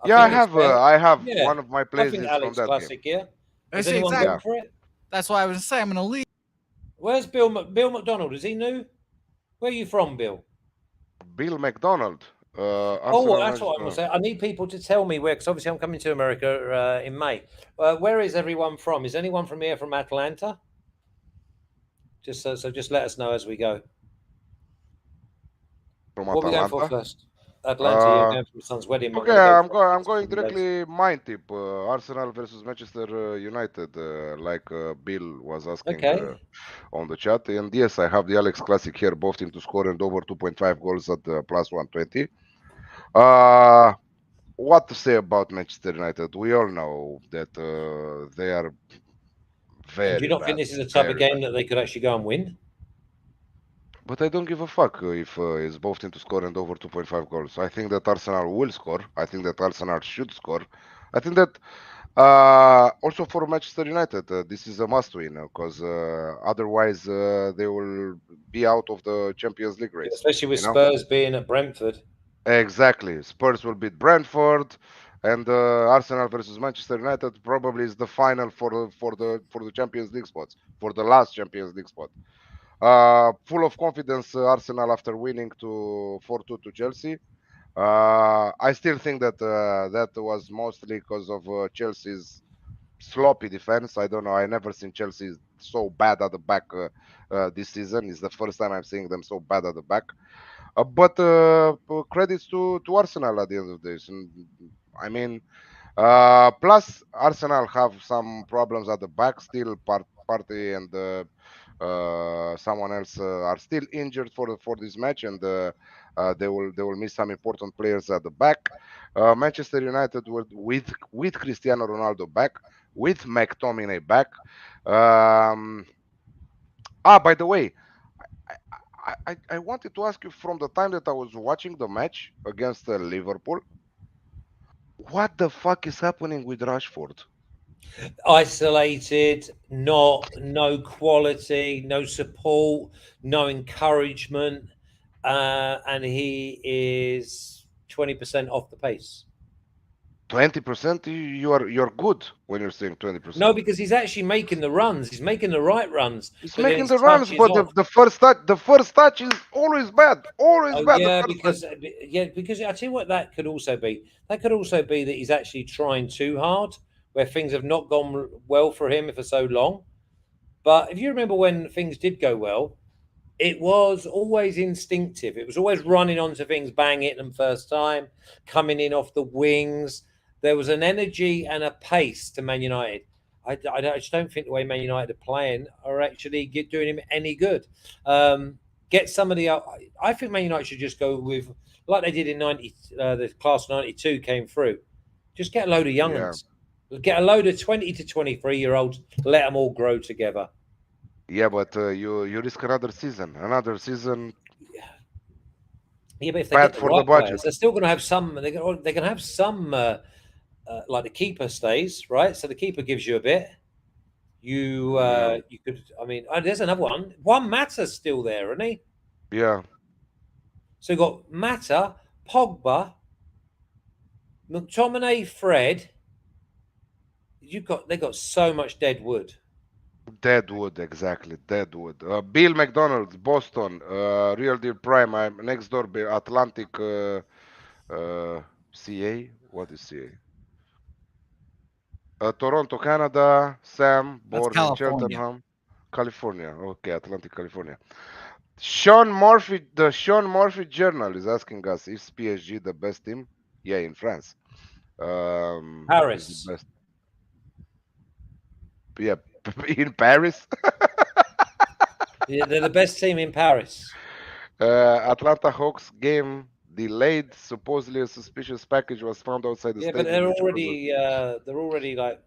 S1: Yeah,
S2: think it's fair.
S1: I have
S2: Yeah,
S1: one of my
S2: I
S1: plays
S2: think
S1: is from
S2: Alex
S1: that game.
S2: classic. Yeah.
S3: I
S2: Is
S3: see
S2: anyone
S3: exactly.
S2: going for it?
S3: That's why I was gonna say I'm gonna leave.
S2: Where's Bill McDonald? Is he new? Where are you from, Bill?
S1: Bill McDonald.
S2: Oh,
S1: Arsenal
S2: that's what I want to say. I need people to tell me where, because obviously I'm coming to America in May. Where is everyone from? Is anyone from here from Atlanta? Just so just let us know as we go.
S1: from
S2: What are we going for
S1: Atalanta.
S2: first? Atlanta, you're going for my son's wedding.
S1: Okay, I'm going directly mind tip. Arsenal versus Manchester United, like Bill was asking
S2: Okay.
S1: on the chat. And yes, I have the Alex Classic here, both team to score and over 2.5 goals at plus 120. What to say about Manchester United? We all know that they are very
S2: Do you not
S1: bad.
S2: think this is a type of
S1: very
S2: game that they could actually go and win?
S1: But I don't give a fuck if it's both team to score and over 2.5 goals. I think that Arsenal will score. I think that Arsenal should score. I think that Also for Manchester United, this is a must-win because otherwise they will be out of the Champions League race.
S2: Especially with
S1: You know.
S2: Spurs being at Brentford.
S1: Exactly. Spurs will beat Brentford, and Arsenal versus Manchester United probably is the final for the Champions League spots, for the last Champions League spot. Full of confidence, Arsenal after winning to 4-2 to Chelsea. I still think that that was mostly because of Chelsea's sloppy defense. I don't know. I never seen Chelsea so bad at the back this season. It's the first time I'm seeing them so bad at the back. But credits to Arsenal at the end of this. I mean, plus Arsenal have some problems at the back still. Party and someone else are still injured for this match, and they will miss some important players at the back. Manchester United with Cristiano Ronaldo back, with McTominay back. Um, by the way, I wanted to ask you from the time that I was watching the match against Liverpool, what the fuck is happening with Rashford?
S2: Isolated, no quality, no support, no encouragement, and he is 20% off the pace.
S1: 20%? You're good when you're saying
S2: No,
S1: 20%.
S2: because he's actually making the runs. He's making the right runs,
S1: He's
S2: but then
S1: making
S2: his
S1: the runs,
S2: touch is
S1: but
S2: off.
S1: the first touch is always bad. Always
S2: Oh
S1: bad. The
S2: yeah,
S1: first touch.
S2: because I tell you what, that could also be. That could also be that he's actually trying too hard, where things have not gone well for him for so long. But if you remember when things did go well, it was always instinctive. It was always running onto things, bang, hitting them first time, coming in off the wings. There was an energy and a pace to Man United. I just don't think the way Man United are playing are actually doing him any good. Get some of the. I think Man United should just go with like they did in '90. The class '92 came through. Just get a load of young
S1: Yeah,
S2: uns. Get a load of 20 to 23-year-olds. Let them all grow together.
S1: yeah, but you risk another season
S2: Yeah, but if they
S1: bad
S2: get the
S1: for the
S2: right players,
S1: budget.
S2: they're still going to have some. They're going to have some. Like the keeper stays, right? So the keeper gives you a bit.
S1: Yeah,
S2: You could. I mean, there's another one. One Mata's still there, isn't he?
S1: yeah.
S2: So you got Mata, Pogba, McTominay, Fred. They got so much dead wood.
S1: Deadwood, exactly. Deadwood. Bill McDonald's, Boston. Real Deal Prime. I'm next door, Atlantic. Uh, CA. What is CA? Toronto, Canada. Sam,
S3: That's
S1: born in
S3: California.
S1: Cheltenham, California. Okay, Atlantic, California. The Sean Murphy Journal is asking us, is PSG the best team? Yeah, in France. Is the
S2: Paris.
S1: best. Yeah, in Paris.
S2: Yeah, they're the best team in Paris.
S1: Atlanta Hawks game delayed. Supposedly a suspicious package was found outside the
S2: Yeah, but
S1: stadium, which was
S2: they're already like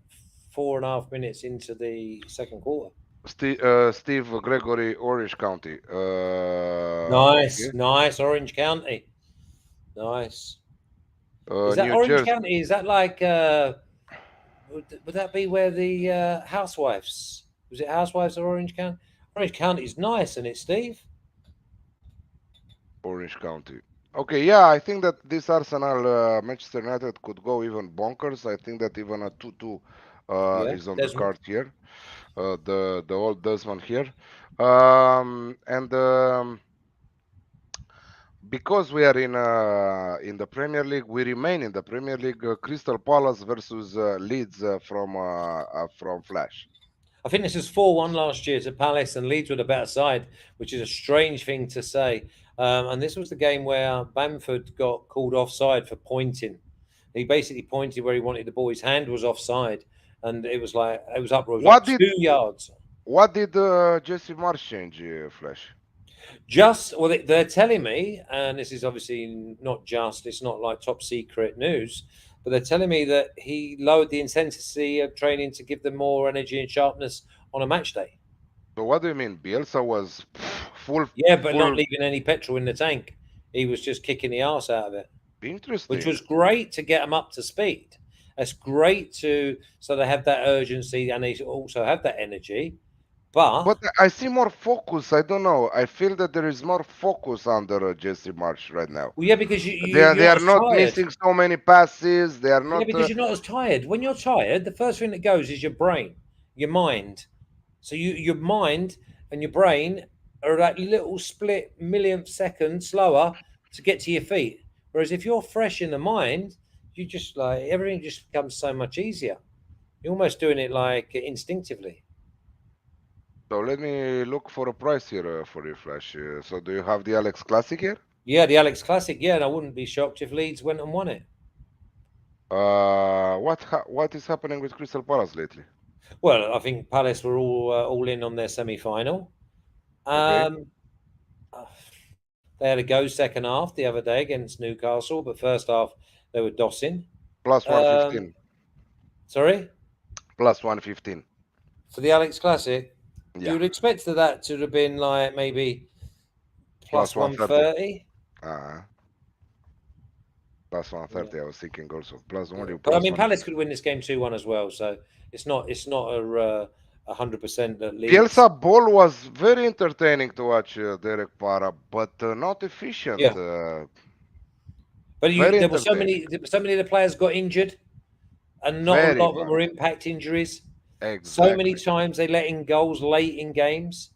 S2: 4.5 minutes into the second quarter.
S1: Steve Gregory, Orange County.
S2: Nice,
S1: Okay.
S2: nice. Orange County. Nice. Is that
S1: New
S2: Orange
S1: Jersey.
S2: County? Is that like would that be where the housewives was it housewives of Orange County? Orange County is nice, isn't it, Steve?
S1: Orange County. Okay, yeah, I think that this Arsenal Manchester United could go even bonkers. I think that even a 2-2
S2: Yeah,
S1: is on the
S2: Desmond.
S1: card here. The old Desmond here. And because we are in the Premier League, we remain in the Premier League. Crystal Palace versus Leeds from Flash.
S2: I think this was 4-1 last year to Palace, and Leeds were the better side, which is a strange thing to say. And this was the game where Bamford got called offside for pointing. He basically pointed where he wanted the ball. His hand was offside, and it was upwards like
S1: What did
S2: 2 yards.
S1: what did Jesse Marsh change, Flash?
S2: They're telling me, and this is obviously not just, it's not like top secret news, but they're telling me that he lowered the intensity of training to give them more energy and sharpness on a match day.
S1: So what do you mean? Bielsa was full
S2: Yeah, but not
S1: full
S2: leaving any petrol in the tank. He was just kicking the arse out of it, which
S1: interesting.
S2: was great to get him up to speed. That's great so they have that urgency and they also have that energy. But
S1: But I see more focus. I don't know. I feel that there is more focus under Jesse March right now.
S2: well, yeah, because
S1: They
S2: you're not
S1: are
S2: as
S1: not
S2: tired.
S1: missing so many passes. They are
S2: Yeah,
S1: not.
S2: because you're not as tired. When you're tired, the first thing that goes is your brain, your mind. So your mind and your brain are that little split millionth second slower to get to your feet. Whereas if you're fresh in the mind, you just like everything just becomes so much easier. You're almost doing it like instinctively.
S1: So let me look for a price here for you, Flash. So do you have the Alex Classic here?
S2: Yeah, the Alex Classic. Yeah, and I wouldn't be shocked if Leeds went and won it.
S1: What is happening with Crystal Palace lately?
S2: Well, I think Palace were all in on their semi-final.
S1: Okay,
S2: Um, they had a go second half the other day against Newcastle, but first half they were dossing.
S1: plus
S2: Um,
S1: 115,
S2: sorry,
S1: plus 115.
S2: for the Alex Classic, you
S1: Yeah,
S2: would expect that to have been like maybe
S1: plus
S2: plus one
S1: 130.
S2: thirty.
S1: Uh, plus
S2: Yeah.
S1: 130. I was thinking also plus
S2: Yeah.
S1: only
S2: But I
S1: plus
S2: mean,
S1: one.
S2: Palace could win this game 2-1 as well. So it's not a 100% that Leeds.
S1: Bielsa ball was very entertaining to watch, Derek Para, but not efficient.
S2: Yeah, but
S1: Very
S2: there were so
S1: entertaining.
S2: many of the players got injured, and not a
S1: Very
S2: lot of them
S1: much.
S2: were impact injuries. So many
S1: Exactly.
S2: times they let in goals late in games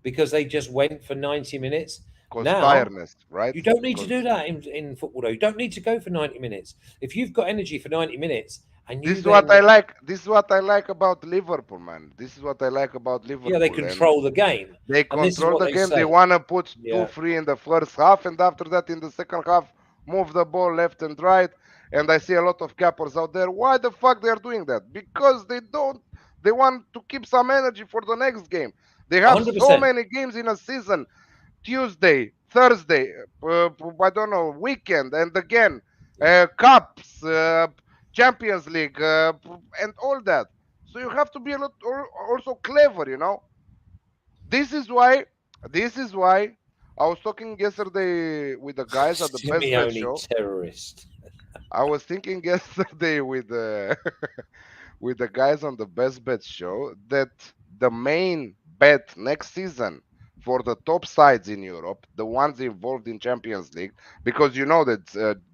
S2: because they just went for 90 minutes.
S1: Cause
S2: Now
S1: tiredness, right?
S2: you don't need to
S1: Cause
S2: do that in football, though. You don't need to go for 90 minutes. If you've got energy for 90 minutes and
S1: this
S2: you
S1: is what
S2: then,
S1: I like. This is what I like about Liverpool, man. This is what I like about
S2: yeah, they
S1: Liverpool. And
S2: control the game.
S1: they
S2: And this is
S1: control
S2: what
S1: the
S2: they
S1: game. They
S2: say.
S1: wanna put two,
S2: Yeah,
S1: three in the first half, and after that, in the second half, move the ball left and right. And I see a lot of cappers out there. Why the fuck they are doing that? Because they don't. They want to keep some energy for the next game. They have so
S2: 100%.
S1: many games in a season. Tuesday, Thursday, I don't know, weekend, and again, cups, Champions League, and all that. So you have to be a lot also clever, you know. This is why. This is why I was talking yesterday with the guys at the Best Bet
S2: Simeone
S1: show.
S2: terrorist.
S1: I was thinking yesterday with with the guys on the Best Bet show that the main bet next season for the top sides in Europe, the ones involved in Champions League, because you know that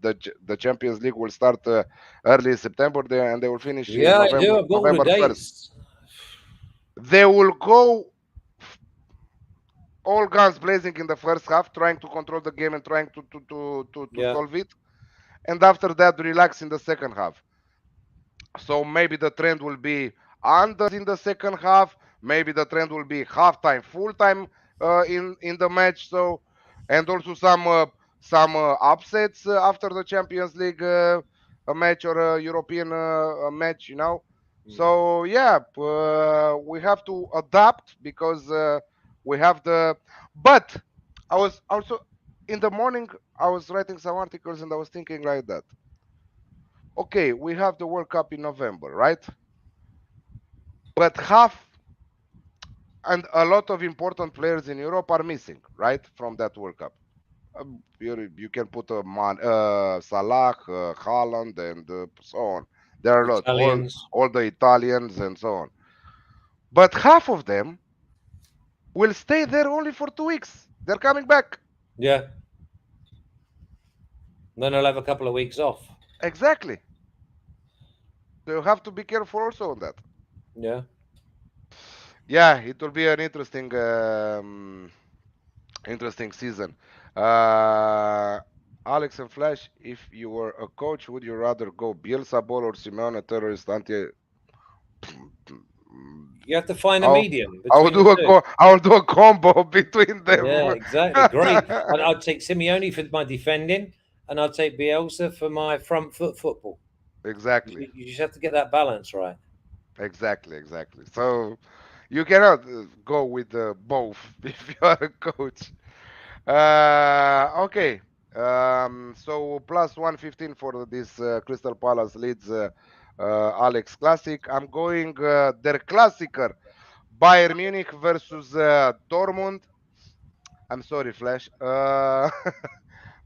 S1: the Champions League will start early September there and they will finish in
S2: Yeah, I do. I've got all the
S1: November 1st.
S2: dates.
S1: They will go all guns blazing in the first half, trying to control the game and trying to
S2: Yeah.
S1: solve it, and after that relax in the second half. So maybe the trend will be unders in the second half. Maybe the trend will be halftime, full time in the match. So and also some upsets after the Champions League a match or a European a match. You know. So yeah, we have to adapt because we have the. But I was also in the morning. I was writing some articles and I was thinking like that. Okay, we have the World Cup in November, right? But half and a lot of important players in Europe are missing, right, from that World Cup. You can put Salah, Haaland, and so on. There are a lot,
S2: Italians.
S1: all the Italians and so on. But half of them will stay there only for 2 weeks. They're coming back.
S2: Yeah. Then I'll have a couple of weeks off.
S1: Exactly. So you have to be careful also on that.
S2: Yeah.
S1: Yeah, it will be an interesting season. Uh, Alex and Flash, if you were a coach, would you rather go Bielsa ball or Simeone terrorist anti?
S2: You have to find a
S1: I'll,
S2: medium
S1: I'll
S2: between the
S1: do a
S2: two.
S1: I'll do a combo between
S2: Yeah,
S1: them.
S2: exactly. Great. I'd take Simeone for my defending, and I'd take Bielsa for my front foot football.
S1: Exactly,
S2: You just have to get that balance right.
S1: exactly. So you cannot go with both if you are a coach. Okay. So plus 115 for this Crystal Palace Leeds Alex Classic. I'm going der Klassiker Bayern Munich versus Dortmund. I'm sorry, Flash.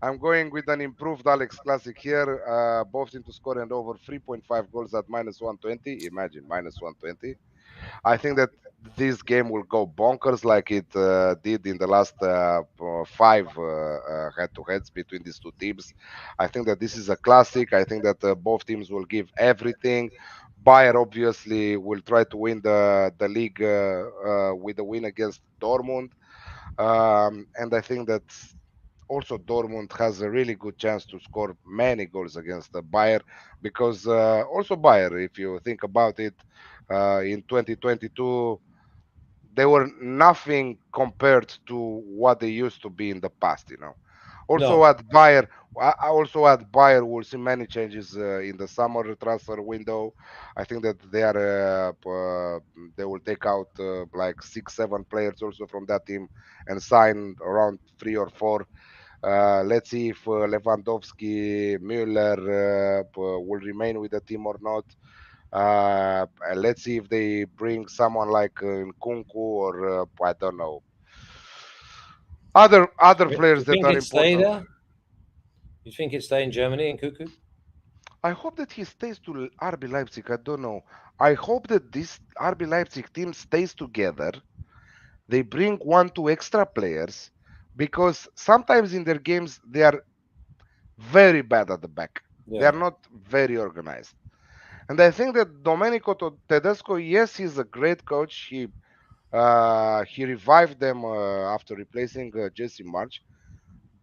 S1: I'm going with an improved Alex Classic here. Both team to score and over 3.5 goals at minus 120. Imagine minus 120. I think that this game will go bonkers like it did in the last five head-to-heads between these two teams. I think that this is a classic. I think that both teams will give everything. Bayern obviously will try to win the league with a win against Dortmund, and I think that also Dortmund has a really good chance to score many goals against the Bayern because also Bayern, if you think about it, in 2022 they were nothing compared to what they used to be in the past. Also
S2: No,
S1: at Bayern, I will see many changes in the summer transfer window. I think that they will take out like 6, 7 players also from that team and sign around 3 or 4. Let's see if Lewandowski, Müller will remain with the team or not. And let's see if they bring someone like Nkunku or I don't know, other
S2: do
S1: players
S2: you
S1: that
S2: think
S1: are
S2: it stay
S1: important.
S2: there? You think it stay in Germany in Cuckoo?
S1: I hope that he stays to RB Leipzig. I don't know. I hope that this RB Leipzig team stays together. They bring 1, 2 extra players because sometimes in their games they are very bad at the back. They
S2: Yeah.
S1: are not very organized. And I think that Domenico Tedesco, yes, he's a great coach. He revived them after replacing Jesse March.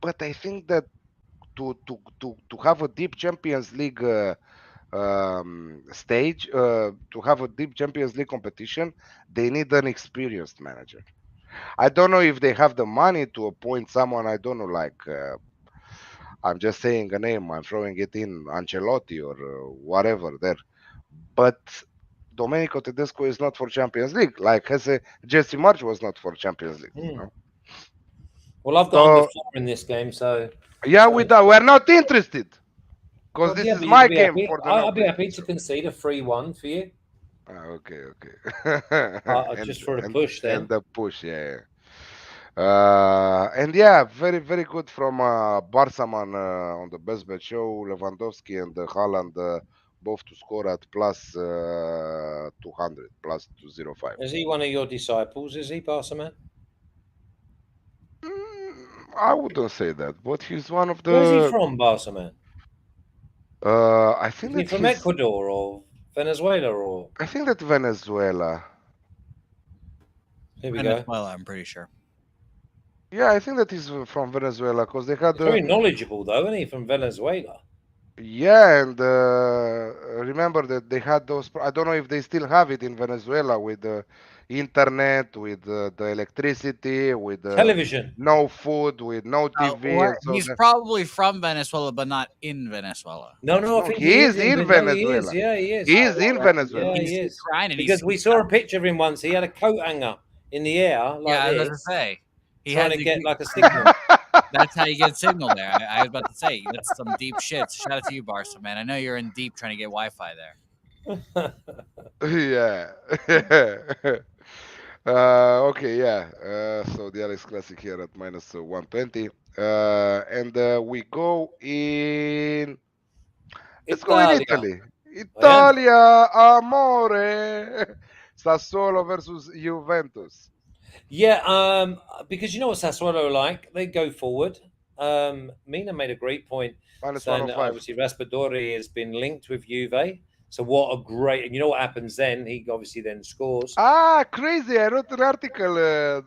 S1: But I think that to have a deep Champions League stage, to have a deep Champions League competition, they need an experienced manager. I don't know if they have the money to appoint someone. I don't know, like I'm just saying a name. I'm throwing it in Ancelotti or whatever there. But Domenico Tedesco is not for Champions League, like Jesse March was not for Champions League.
S2: Hmm. Well, I've got under
S1: So
S2: 4 in this game, so
S1: yeah,
S2: so
S1: we're not interested because
S2: well,
S1: this
S2: yeah,
S1: is
S2: but you
S1: my
S2: could be
S1: game
S2: happy.
S1: for the no
S2: I'll be
S1: clean
S2: happy
S1: sheet
S2: to
S1: show.
S2: concede a 3-1 for you,
S1: Okay, okay. and
S2: just for a
S1: and
S2: push
S1: and
S2: then.
S1: the push, yeah. And yeah, very very good from Barca man on the best bet show. Lewandowski and Haaland both to score at plus 200, plus 205.
S2: Is he one of your disciples? Is he, Barca?
S1: I wouldn't say that, but he's one of
S2: Where's he
S1: the.
S2: from, Barca?
S1: I
S2: Is
S1: think
S2: he
S1: that
S2: from Ecuador or Venezuela or?
S1: Venezuela.
S2: Here we go.
S3: Venezuela, I'm pretty sure.
S1: Yeah, I think that he's from Venezuela because they had
S2: He's very knowledgeable, though, isn't he, from Venezuela?
S1: yeah, and remember that they had those. I don't know if they still have it in Venezuela with the internet, with the electricity, with
S2: Television.
S1: no food, with no TV,
S3: What?
S1: and so
S3: He's
S1: that.
S3: probably from Venezuela, but not in Venezuela.
S2: No, I
S1: No,
S2: think
S1: he
S2: he is
S1: is
S2: in.
S1: in
S2: No, he is.
S1: Venezuela.
S2: Yeah, he is.
S1: He is in
S2: Yeah,
S1: Venezuela.
S2: he
S3: He's
S2: is.
S3: crying and
S2: Because
S3: he's
S2: we saw a picture of him once. He had a coat hanger in the air like
S3: yeah. I was about to
S2: this,
S3: say he
S2: trying
S3: had
S2: to
S3: to.
S2: get like a signal.
S3: That's how you get signal there. I was about to say that's some deep shit. Shout out to you, Barca man. I know you're in deep trying to get Wi-Fi there.
S1: Yeah. Okay, yeah. So the Alex Classic here at minus 120. And we go in. Let's go in
S2: Italia.
S1: Italy.
S2: Oh, yeah.
S1: Italia, amore. Sassuolo versus Juventus.
S2: Yeah, because you know what Sassuolo are like? They go forward. Mina made a great point
S1: Minus
S2: saying that
S1: 105.
S2: obviously Raspadori has been linked with Juve. So what a great, and you know what happens then? He obviously then scores.
S1: Ah, crazy. I wrote an article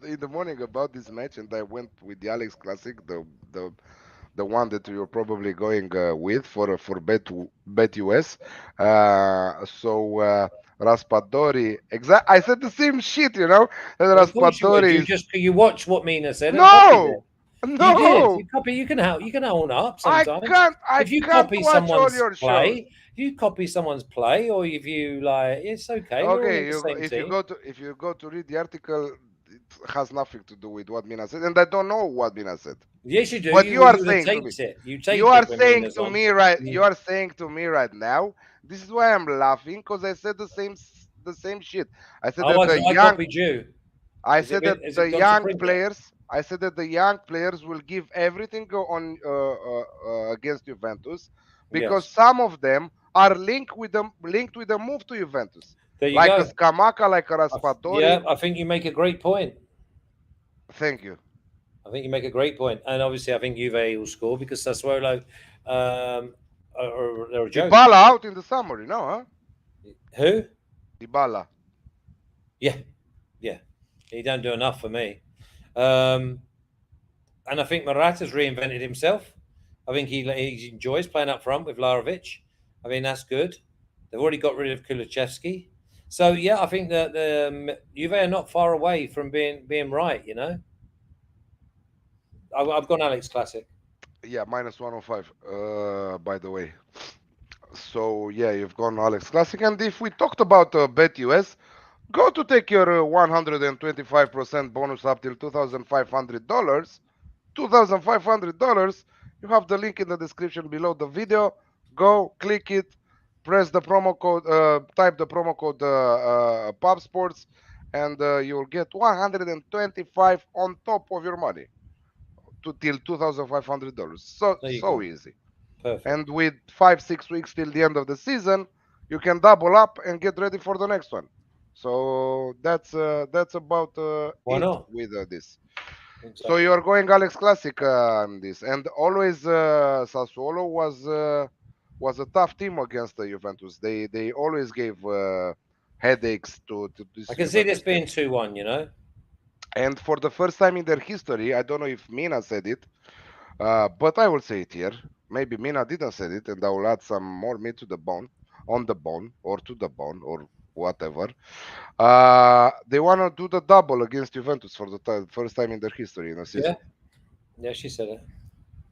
S1: in the morning about this match and I went with the Alex Classic, the one that you're probably going with for BetUS. So Raspadori, exact. I said the same shit, And
S2: Well, of course you would.
S1: Raspadori is
S2: You watch what Mina said and copied it.
S1: no,
S2: You did.
S1: no.
S2: You copy. You can help. You can own up
S1: I
S2: sometimes.
S1: can't. I
S2: If you
S1: can't
S2: copy
S1: watch all
S2: someone's
S1: your shows.
S2: play, if you copy someone's play, or if you like, it's okay. We're all in
S1: Okay,
S2: the same
S1: if you
S2: team.
S1: go to read the article, it has nothing to do with what Mina said, and I don't know what Mina said.
S2: Yes, you do.
S1: What you are
S2: You would have
S1: saying to me.
S2: taped it. You
S1: You
S2: tape
S1: are
S2: it when
S1: saying
S2: Mina's
S1: to
S2: on.
S1: me right.
S2: Mm.
S1: You are saying to me right now. This is why I'm laughing because I said the same shit. I said
S2: Oh,
S1: that the
S2: I
S1: young.
S2: copied you.
S1: I said that
S2: Has
S1: the
S2: it gone to
S1: young
S2: print yet?
S1: players. I said that the young players will give everything on against Juventus because
S2: Yes.
S1: some of them are linked with the move to Juventus,
S2: There you
S1: like a
S2: go.
S1: Scamacca, like a Raspadori.
S2: Yeah, I think you make a great point.
S1: Thank you.
S2: I think you make a great point, and obviously, I think Juve will score because Sassuolo they're a joke.
S1: Dybala out in the summer, you know, huh?
S2: Who?
S1: Dybala.
S2: Yeah, yeah. He don't do enough for me. Um, and I think Morata's reinvented himself. I think he enjoys playing up front with Larovic. I mean, that's good. They've already got rid of Kulusevski. So yeah, I think that the Juve are not far away from being right. You know, I've gone Alex Classic.
S1: Yeah, minus 105. By the way. So yeah, you've gone Alex Classic, and if we talked about BetUS, go to take your 125% bonus up till $2,500. $2,500. You have the link in the description below the video. Go click it, press the promo code, type the promo code Pop Sports, and you will get 125 on top of your money to till $2,500. So
S2: There you
S1: so
S2: go.
S1: easy.
S2: Perfect.
S1: And with 5-6 weeks till the end of the season, you can double up and get ready for the next one. So that's about
S2: Why
S1: it
S2: not?
S1: with this. So you
S2: Exactly.
S1: are going Alex Classic on this, and always Sassuolo was a tough team against the Juventus. They always gave headaches to
S2: I
S1: this
S2: can see this
S1: Juventus team.
S2: being 2-1. You know.
S1: And for the first time in their history, I don't know if Mina said it, but I will say it here. Maybe Mina didn't say it, and I will add some more meat to the bone, on the bone, or to the bone, or whatever. They want to do the double against Juventus for the first time in their history in a
S2: Yeah.
S1: season.
S2: Yeah, she said it.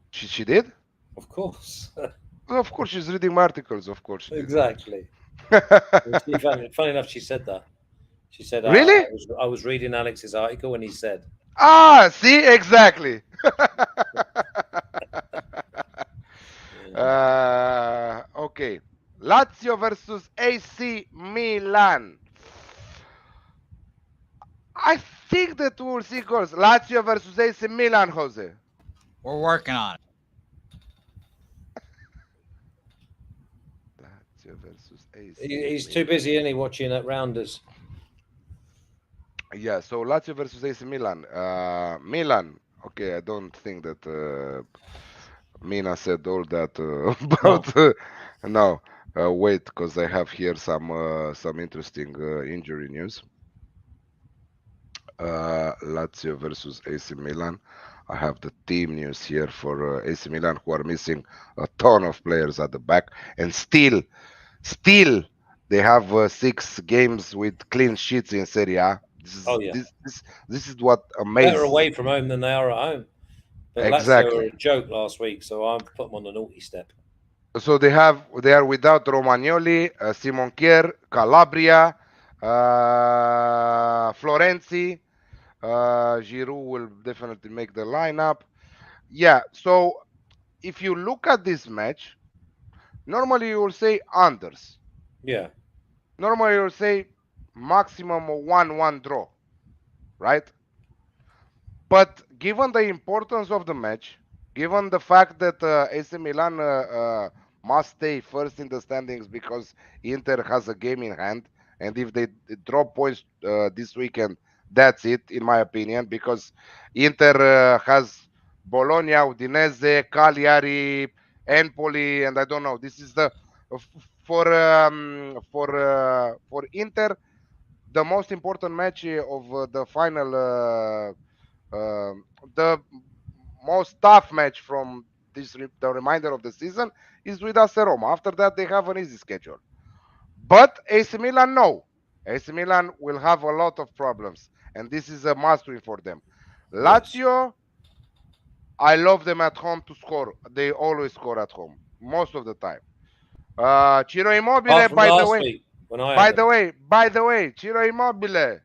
S1: She did?
S2: Of course.
S1: Of course, she's reading my articles. Of course, she did.
S2: Exactly. Funny enough, she said that. She said,
S1: Really?
S2: I was reading Alex's article and he said,
S1: Ah, see, exactly. Okay. Lazio versus AC Milan. I think that we'll see goals. Lazio versus AC Milan, Jose.
S3: We're working on it.
S1: Lazio versus AC
S2: he's too
S1: Milan.
S2: busy, isn't he, watching at Rounders?
S1: Yeah, so Lazio versus AC Milan. Milan. Okay, I don't think that Mina said all that
S2: No.
S1: about. No, wait, because I have here some interesting injury news. Lazio versus AC Milan. I have the team news here for AC Milan, who are missing a ton of players at the back, and still, they have 6 games with clean sheets in Serie A. This
S2: Oh,
S1: is
S2: yeah.
S1: this is what
S2: Better
S1: amazes.
S2: away from home than they are at home. But Lazio were
S1: Exactly.
S2: a joke last week, so I've put them on the naughty step.
S1: So they are without Romagnoli, Simon Kier, Calabria, Florenzi. Giroud will definitely make the lineup. Yeah. So if you look at this match, normally you will say unders.
S2: Yeah.
S1: Normally you will say maximum 1-1 draw, right? But given the importance of the match, given the fact that AC Milan must stay first in the standings because Inter has a game in hand, and if they drop points this weekend, that's it, in my opinion, because Inter has Bologna, Udinese, Cagliari, Empoli, and I don't know. This is the for Inter the most important match of the final. The most tough match from the remainder of the season is with AS Roma. After that, they have an easy schedule. But AC Milan, no. AC Milan will have a lot of problems, and this is a must win for them.
S2: Yes.
S1: Lazio, I love them at home to score. They always score at home, most of the time. Ciro Immobile,
S2: Apart from last week when I had them.
S1: by the way, Ciro Immobile,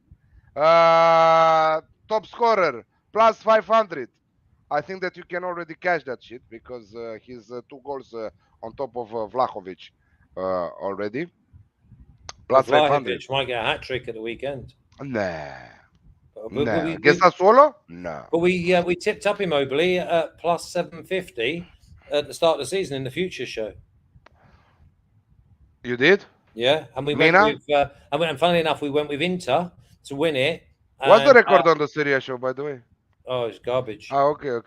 S1: top scorer, plus 500. I think that you can already cash that shit because he's 2 goals on top of Vlahovic already.
S2: Well,
S1: Plus 500.
S2: Vlahovic might get a hat trick at the weekend.
S1: Nah.
S2: But
S1: No.
S2: we,
S1: Against
S2: we
S1: Sassuolo? No.
S2: but we tipped up Immobile at plus 750 at the start of the season in the future show.
S1: You did?
S2: Yeah, and we went
S1: Mina?
S2: with and funnily enough, we went with Inter to win it.
S1: What's the
S2: And
S1: record on the Serie A show, by the way?
S2: it's garbage.
S1: Ah, okay.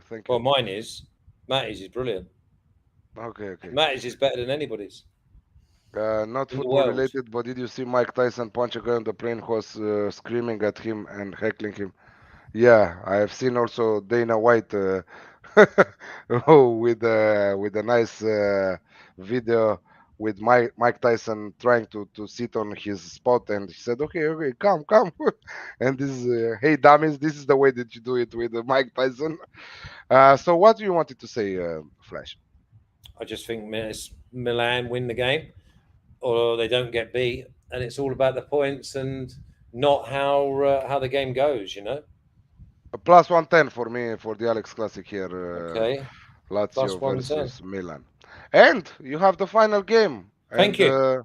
S1: Thank
S2: Well,
S1: you.
S2: mine is. Matty's is brilliant.
S1: Okay.
S2: Matty's is better than anybody's
S1: Not
S2: in the
S1: football
S2: world.
S1: related, but did you see Mike Tyson punch a guy on the plane who was screaming at him and heckling him? Yeah, I have seen also Dana White with a nice video with Mike Tyson trying to sit on his spot, and he said, "Okay, come," and this is hey dummies, this is the way that you do it with Mike Tyson. So what do you wanted to say, Flash?
S2: I just think Milan win the game, or they don't get beat, and it's all about the points and not how the game goes.
S1: A plus 110 for me for the Alex Classic here.
S2: Okay, plus
S1: Lazio
S2: 110.
S1: versus Milan. And you have the final game.
S2: Thank you.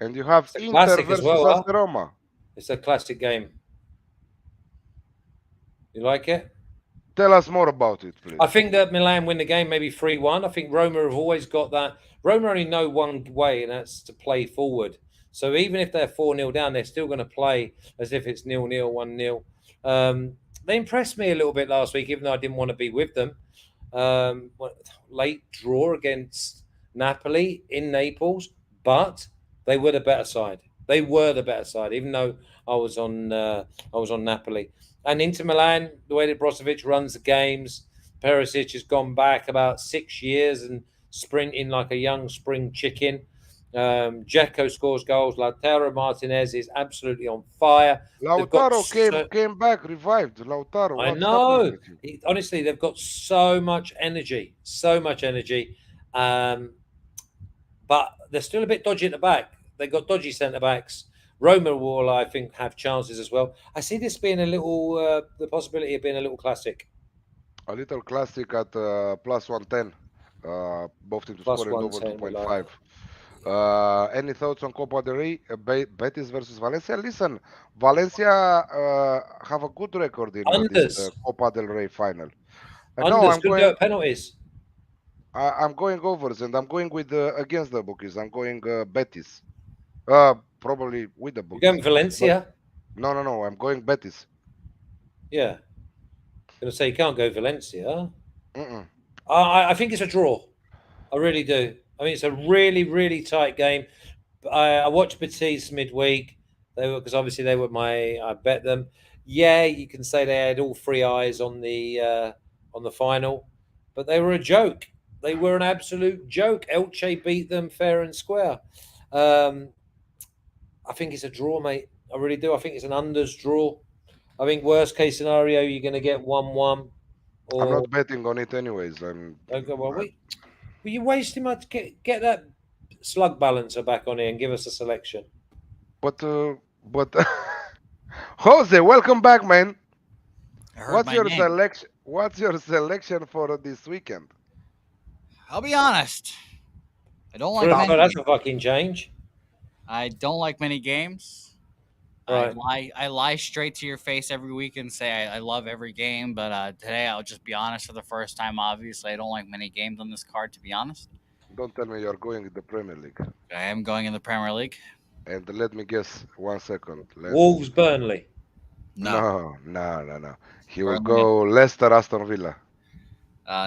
S1: And you have
S2: It's a
S1: Inter
S2: classic as
S1: versus
S2: well,
S1: AS
S2: huh?
S1: Roma.
S2: It's a classic game. You like it?
S1: Tell us more about it, please.
S2: I think that Milan win the game maybe 3-1. I think Roma have always got that. Roma only know one way, and that's to play forward. So even if they're 4-0 down, they're still going to play as if it's 0-0, 1-0. They impressed me a little bit last week, even though I didn't want to be with them. Late draw against Napoli in Naples, but they were the better side. They were the better side, even though I was on Napoli. And Inter Milan, the way that Brozovic runs the games, Perisic has gone back about 6 years and sprinting like a young spring chicken. Dzeko scores goals. Lautaro Martinez is absolutely on fire.
S1: Lautaro came back, revived. Lautaro,
S2: I
S1: what's happening
S2: know.
S1: with him?
S2: Honestly, they've got so much energy, but they're still a bit dodgy at the back. They've got dodgy centre backs. Roma will, I think, have chances as well. I see this being a little, the possibility of being a little classic.
S1: A little classic at plus 110. Both teams to
S2: Plus
S1: score in over
S2: 110. We like
S1: 2.5. Any thoughts on Copa del Rey? Betis versus Valencia? Listen, Valencia have a good record in this
S2: unders.
S1: Copa del Rey final. No,
S2: Unders could go at penalties.
S1: I'm going overs, and I'm going with against the bookies. I'm going Betis. Probably with the
S2: You're
S1: bookies.
S2: going Valencia.
S1: No. I'm going Betis.
S2: Yeah. I'm going to say you can't go Valencia.
S1: Mm-mm.
S2: I think it's a draw. I really do. I mean, it's a really, really tight game. I watched Betis midweek. Because obviously they were I bet them. Yeah, you can say they had all three eyes on the final, but they were a joke. They were an absolute joke. Elche beat them fair and square. I think it's a draw, mate. I really do. I think it's an unders draw. I think worst case scenario, you're going to get 1-1.
S1: I'm not betting on it anyways.
S2: Okay, well, will you wasting much? Get that slug balancer back on here and give us a selection.
S1: But Jose, welcome back, man. What's your
S3: name.
S1: selection? What's your selection for this weekend?
S3: I'll be honest. I don't like
S2: That's a fucking change.
S3: I don't like many games.
S2: Right.
S3: I lie straight to your face every week and say I love every game, but today I'll just be honest for the first time. Obviously, I don't like many games on this card, to be honest.
S1: Don't tell me you're going in the Premier League.
S3: I am going in the Premier League.
S1: And let me guess 1 second.
S2: Wolves, Burnley.
S1: No. He will go Leicester, Aston Villa.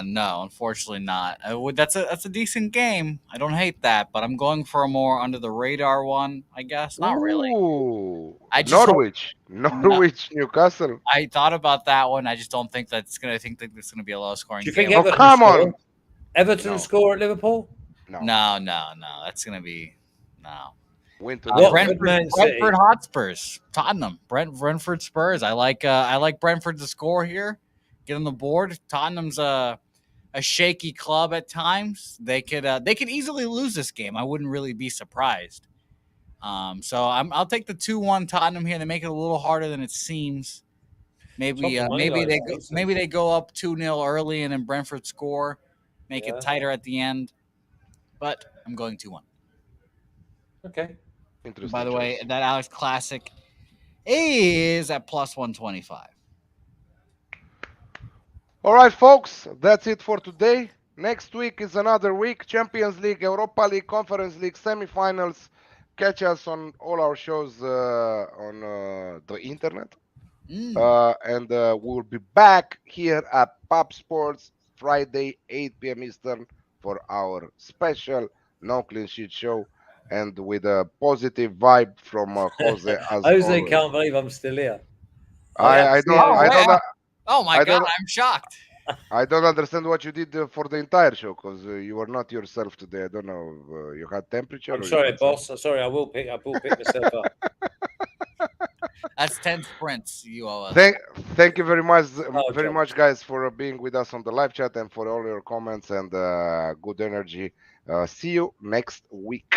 S3: No, unfortunately not. That's a decent game. I don't hate that, but I'm going for a more under the radar one, I guess. Not really.
S1: Norwich, Newcastle.
S3: I thought about that one. I just don't think that's gonna be a low scoring
S2: Do you
S3: game.
S2: think Everton
S1: come on.
S2: Everton score at Liverpool?
S3: No. That's gonna be no.
S2: Brentford
S3: Hotspurs, Tottenham, Brentford Spurs. I like Brentford to score here, get on the board. Tottenham's a shaky club at times. They could easily lose this game. I wouldn't really be surprised. So I'll take the 2-1 Tottenham here. They make it a little harder than it seems. Maybe they go up 2-0 early and then Brentford score, make it tighter at the end. But I'm going 2-1.
S2: Okay.
S3: By the way, that Alex Classic is at plus 125.
S1: All right, folks, that's it for today. Next week is another week. Champions League, Europa League, Conference League, semifinals. Catch us on all our shows on the internet. And we'll be back here at Pop Sports Friday, 8 p.m. Eastern for our special No Clean Sheet show. And with a positive vibe from Jose as
S2: Jose
S1: always.
S2: can't believe I'm still here.
S1: I don't,
S3: Oh,
S1: I
S3: wait.
S1: don't,
S3: Oh my
S1: I
S3: God,
S1: don't,
S3: I'm shocked.
S1: I don't understand what you did for the entire show because you were not yourself today. I don't know. You had temperature
S2: I'm
S1: or you
S2: sorry,
S1: had
S2: boss. I'm sorry. I will pick myself up.
S3: That's 10 sprints you owe us.
S1: Thank you
S2: Oh,
S1: very
S2: John.
S1: much, guys, for being with us on the live chat and for all your comments and good energy. See you next week.